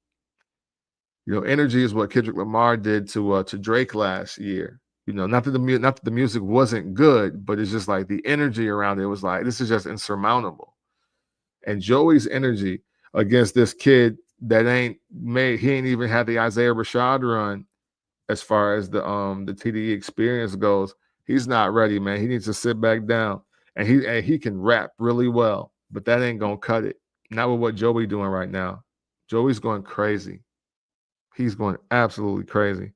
You know, energy is what Kendrick Lamar did to Drake last year. You know, not that the music wasn't good, but it's just like the energy around it was like, this is just insurmountable. And Joey's energy against this kid that he ain't even had the Isaiah Rashad run as far as the TDE experience goes. He's not ready, man. He needs to sit back down. And he can rap really well, but that ain't gonna cut it. Not with what Joey doing right now. Joey's going crazy. He's going absolutely crazy.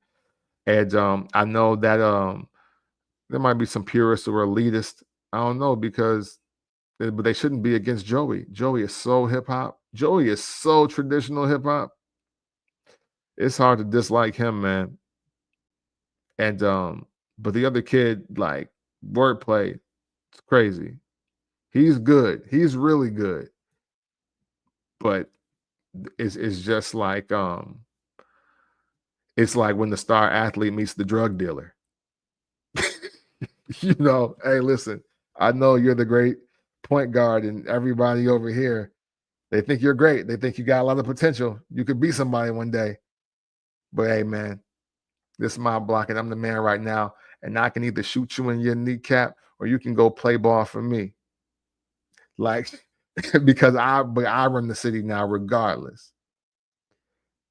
And I know that there might be some purists or elitists. I don't know, but they shouldn't be against Joey. Joey is so hip-hop. Joey is so traditional hip-hop. It's hard to dislike him, man. And but the other kid, like, wordplay, it's crazy. He's good. He's really good. But it's just like it's like when the star athlete meets the drug dealer. You know, hey, listen, I know you're the great point guard, and everybody over here, they think you're great. They think you got a lot of potential. You could be somebody one day. But hey, man, This is my block, and I'm the man right now. And I can either shoot you in your kneecap or you can go play ball for me. Like, because I run the city now regardless.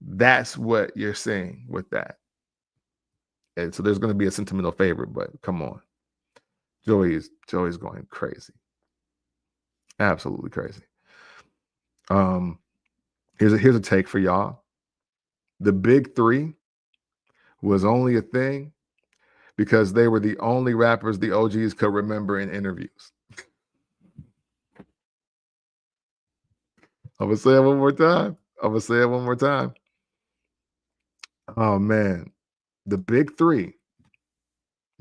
That's what you're saying with that. And so there's going to be a sentimental favorite, but come on. Joey's going crazy. Absolutely crazy. Here's a take for y'all. The big three was only a thing because they were the only rappers the OGs could remember in interviews. I'm gonna say it one more time. Oh man, the big three,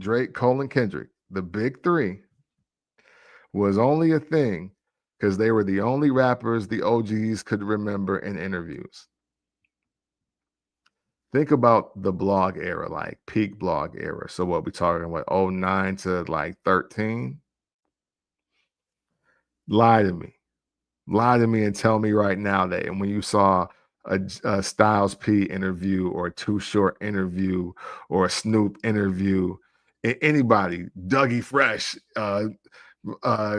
Drake, Cole, and Kendrick, the big three was only a thing because they were the only rappers the OGs could remember in interviews. Think about the blog era, like peak blog era. So what we talking about, 09 to like 13? Lie to me and tell me right now that when you saw a Styles P interview or a Too Short interview or a Snoop interview, anybody, Dougie Fresh,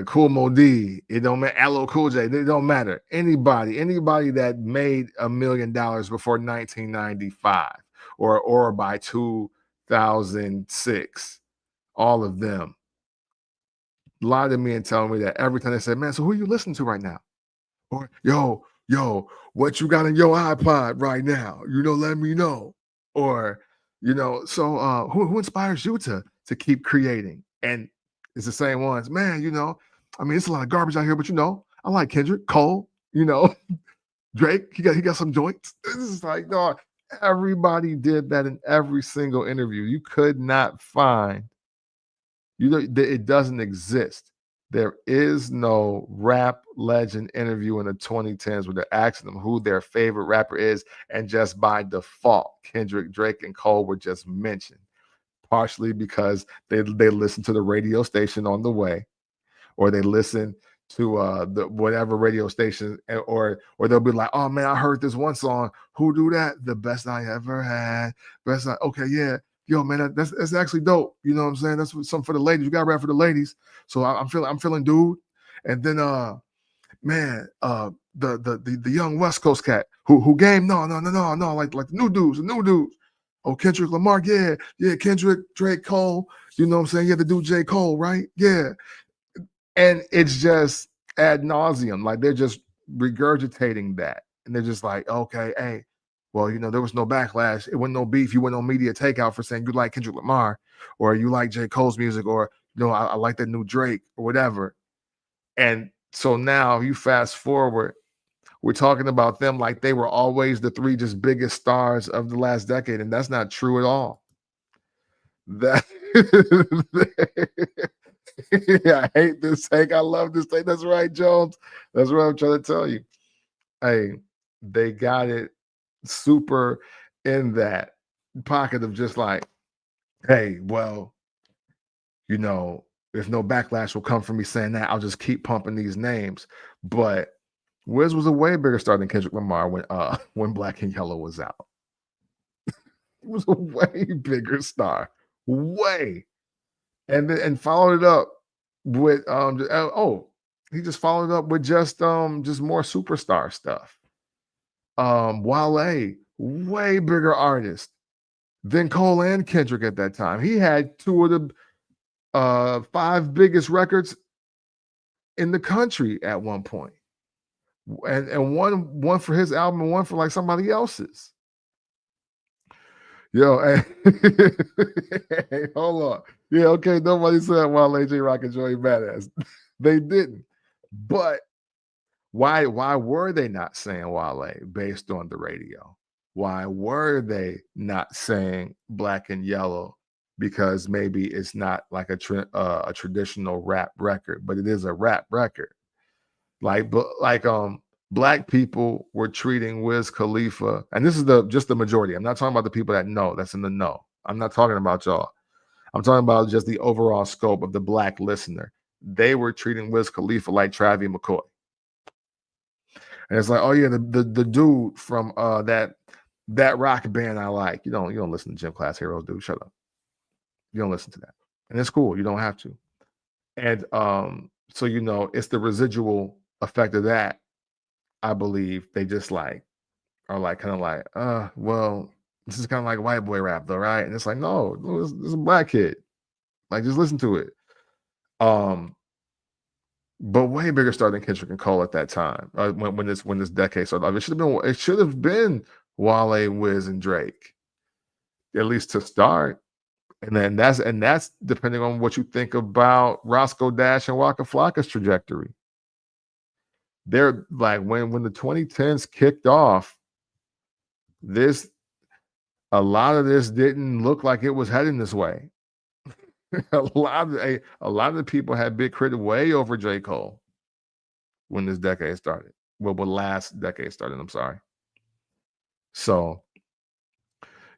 Cool Mo D, it don't matter, LL Cool J, it don't matter. Anybody that made $1 million before 1995 or by 2006, all of them lie to me and tell me that every time they say, man, so who you listening to right now? Or yo, what you got in your iPod right now? Let me know. Or, so who inspires you to keep creating? And it's the same ones, man, I mean, it's a lot of garbage out here, but I like Kendrick, Cole, Drake, he got some joints. This is like, no, everybody did that in every single interview. You could not find, it doesn't exist. There is no rap legend interview in the 2010s where they're asking them who their favorite rapper is, and just by default, Kendrick, Drake, and Cole were just mentioned, partially because they listen to the radio station on the way, or they listen to the whatever radio station, or they'll be like, oh man, I heard this one song. Who do that? The best I ever had. Okay, yeah. Yo, man, that's actually dope. You know what I'm saying? That's something for the ladies. You got to rap for the ladies. So I'm feeling dude. And then the young West Coast cat who game no like the new dudes. Oh, Kendrick Lamar, yeah, Kendrick, Drake, Cole. You know what I'm saying? Yeah, the dude J. Cole, right? Yeah. And it's just ad nauseum. Like they're just regurgitating that. And they're just like, okay, hey, well, there was no backlash. It wasn't no beef. You wasn't no media takeout for saying you like Kendrick Lamar or you like J. Cole's music or, I like that new Drake or whatever. And so now you fast forward, we're talking about them like they were always the three just biggest stars of the last decade. And that's not true at all. I hate this take. I love this take. That's right, Jones. That's what I'm trying to tell you. Hey, they got it super in that pocket of just like, hey, well, if no backlash will come from me saying that, I'll just keep pumping these names. But Wiz was a way bigger star than Kendrick Lamar when Black and Yellow was out. He was a way bigger star. Way. And followed it up with he just followed up with just more superstar stuff. Wale, way bigger artist than Cole and Kendrick at that time. He had two of the 5 biggest records in the country at one point. And one for his album and one for like somebody else's. Yo, hey, hold on. Yeah, okay, nobody said Wale, J Rock, and Joey Badass. They didn't. But why were they not saying Wale based on the radio? Why were they not saying Black and Yellow? Because maybe it's not like a traditional rap record, but it is a rap record. Black people were treating Wiz Khalifa, and this is just the majority. I'm not talking about the people that know, that's in the know. I'm not talking about y'all. I'm talking about just the overall scope of the Black listener. They were treating Wiz Khalifa like Travie McCoy. And it's like, oh yeah, the dude from that that rock band I like. You don't listen to Gym Class Heroes, dude. Shut up. You don't listen to that. And it's cool. You don't have to. And so it's the residual effect of that. I believe they just like are like kind of like, well, this is kind of like white boy rap though, right? And it's like, no, this is a black kid. Like, just listen to it. But way bigger star than Kendrick and Cole at that time. When this decade started. It should have been Wale, Wiz, and Drake, at least to start. And then that's depending on what you think about Roscoe Dash and Waka Flocka's trajectory. They're like when the 2010s kicked off, a lot of this didn't look like it was heading this way. a lot of the people had Big Crit way over J. Cole when this decade started. Well, when last decade started, I'm sorry. So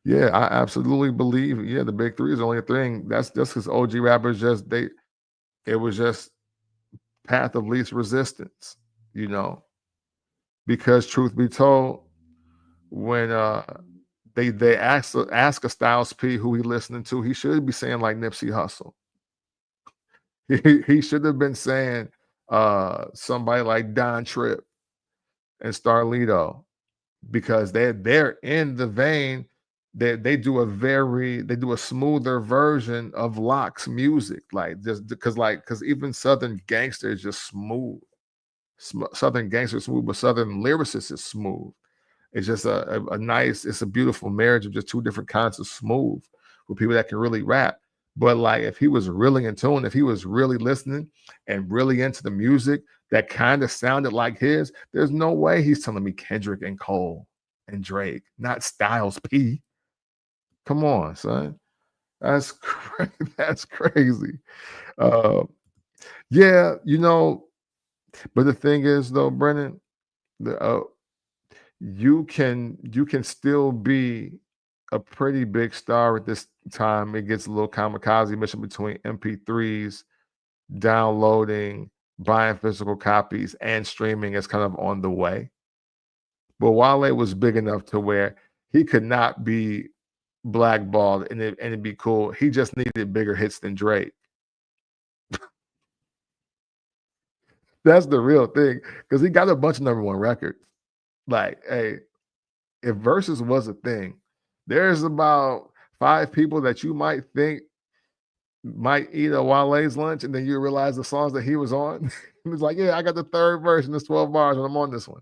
yeah, I absolutely believe, the big three is only a thing. That's just because OG rappers it was just path of least resistance, because truth be told, when they ask a Styles P who he listening to, he should be saying like Nipsey Hussle. He should have been saying somebody like Don Tripp and Starlito, because they're in the vein. They do a smoother version of Locke's music, like just because even Southern Gangster is just smooth. Southern Gangster is smooth, but Southern Lyricist is smooth. It's just a nice, it's a beautiful marriage of just two different kinds of smooth with people that can really rap. But like, if he was really in tune, if he was really listening and really into the music that kind of sounded like his, there's no way he's telling me Kendrick and Cole and Drake, not Styles P. Come on, son. That's that's crazy. Yeah, but the thing is though, Brennan, you can still be a pretty big star at this time. It gets a little kamikaze mission between MP3s, downloading, buying physical copies, and streaming is kind of on the way. But Wale was big enough to where he could not be blackballed and it'd be cool. He just needed bigger hits than Drake. That's the real thing, because he got a bunch of #1 records. Like, hey, if Versus was a thing, there's about 5 people that you might think might eat a Wale's lunch, and then you realize the songs that he was on. It's like, yeah, I got the third verse and it's 12 bars and I'm on this one.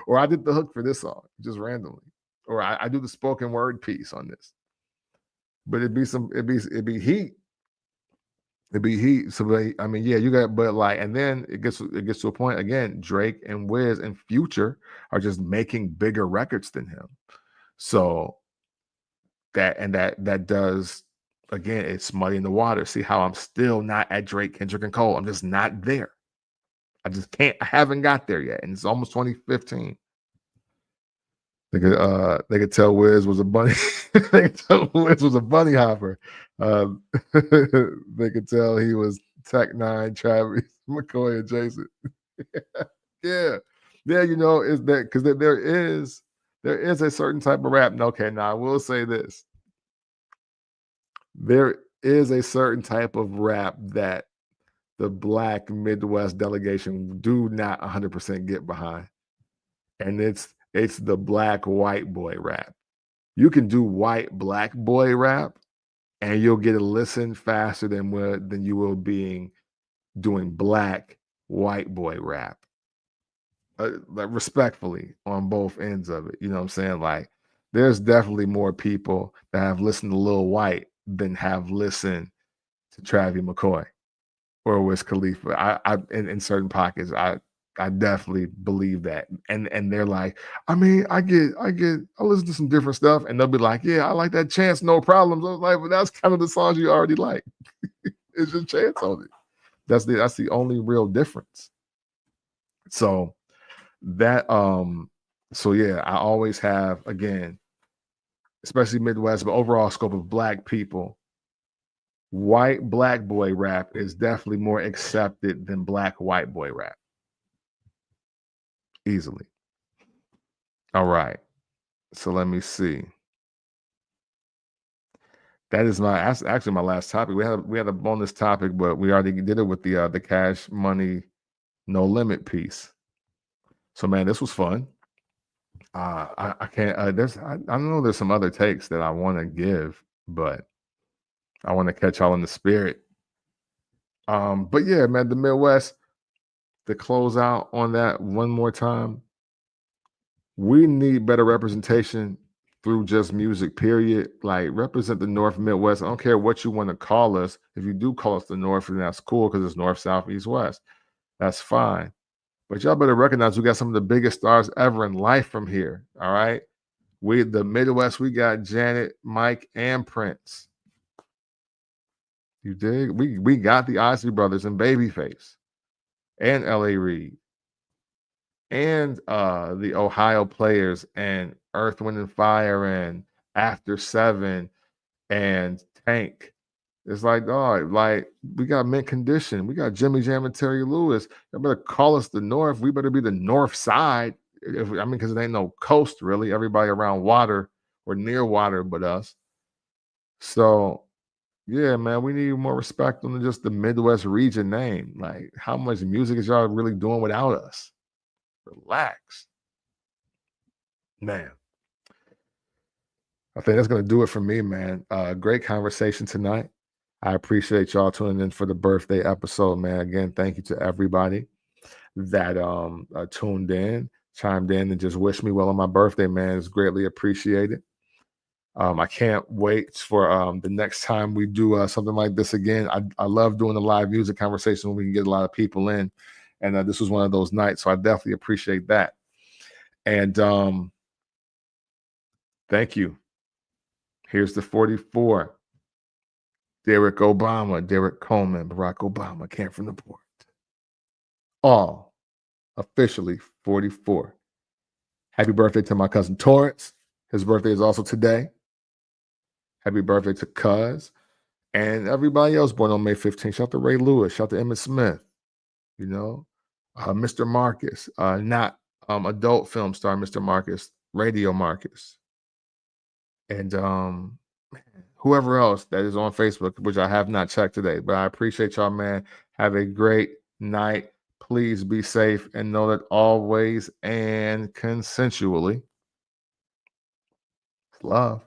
Or I did the hook for this song, just randomly. Or I do the spoken word piece on this. But it'd be heat. It'd be heat. So I mean, yeah, you got, but like, and then it gets to a point again. Drake and Wiz and Future are just making bigger records than him. So that does, again, it's muddy in the water. See how I'm still not at Drake, Kendrick, and Cole. I'm just not there. I just can't. I haven't got there yet, and it's almost 2015. They could tell Wiz was a bunny. They could tell Wiz was a bunny hopper. They could tell he was Tech Nine, Travis, McCoy, and Jason. Yeah. Is that because there is a certain type of rap. Okay, now I will say this: there is a certain type of rap that the Black Midwest delegation do not 100% get behind, and it's the black white boy rap. You can do white black boy rap, and you'll get a listen faster than you will doing black white boy rap. Like, respectfully, on both ends of it. You know what I'm saying? Like, there's definitely more people that have listened to Lil White than have listened to Travis McCoy or Wiz Khalifa. I in certain pockets, I definitely believe that. And they're like, I mean, I listen to some different stuff, and they'll be like, yeah, I like that Chance, No Problems. I was like, but that's kind of the songs you already like. It's just Chance on it. That's the only real difference. So that so yeah, I always have, again, especially Midwest, but overall scope of Black people, white black boy rap is definitely more accepted than black white boy rap. Easily. All right. So let me see. That's actually my last topic. We had a bonus topic, but we already did it with the Cash Money No Limit piece. So man, this was fun. I can't. I know there's some other takes that I want to give, but I want to catch y'all in the spirit. But yeah, man, the Midwest. To close out on that one more time, we need better representation through just music, period. Like, represent the North Midwest. I don't care what you want to call us. If you do call us the North, then that's cool because it's North, South, East, West. That's fine. But y'all better recognize we got some of the biggest stars ever in life from here. All right. The Midwest, we got Janet, Mike, and Prince. You dig? We got the Isley Brothers and Babyface and L.A. Reid. And the Ohio Players and Earth, Wind, and Fire and After 7 and Tank. It's like, dog, like, we got Mint Condition. We got Jimmy Jam and Terry Lewis. You better call us the North. We better be the North Side. Because it ain't no coast, really. Everybody around water or near water but us. So, yeah, man, we need more respect on just the Midwest region name. Like, how much music is y'all really doing without us? Relax. Man. I think that's going to do it for me, man. Great conversation tonight. I appreciate y'all tuning in for the birthday episode, man. Again, thank you to everybody that tuned in, chimed in, and just wished me well on my birthday, man. It's greatly appreciated. I can't wait for the next time we do something like this again. I love doing the live music conversation when we can get a lot of people in. And this was one of those nights, so I definitely appreciate that. And thank you. Here's the 44. Derrick Obama, Derrick Coleman, Barack Obama, came from the port. All officially 44. Happy birthday to my cousin Torrance. His birthday is also today. Happy birthday to Cuz and everybody else born on May 15th. Shout out to Ray Lewis. Shout out to Emmett Smith. You know, Mr. Marcus, not adult film star Mr. Marcus, Radio Marcus. And whoever else that is on Facebook, which I have not checked today, but I appreciate y'all, man. Have a great night. Please be safe and know that always and consensually, love.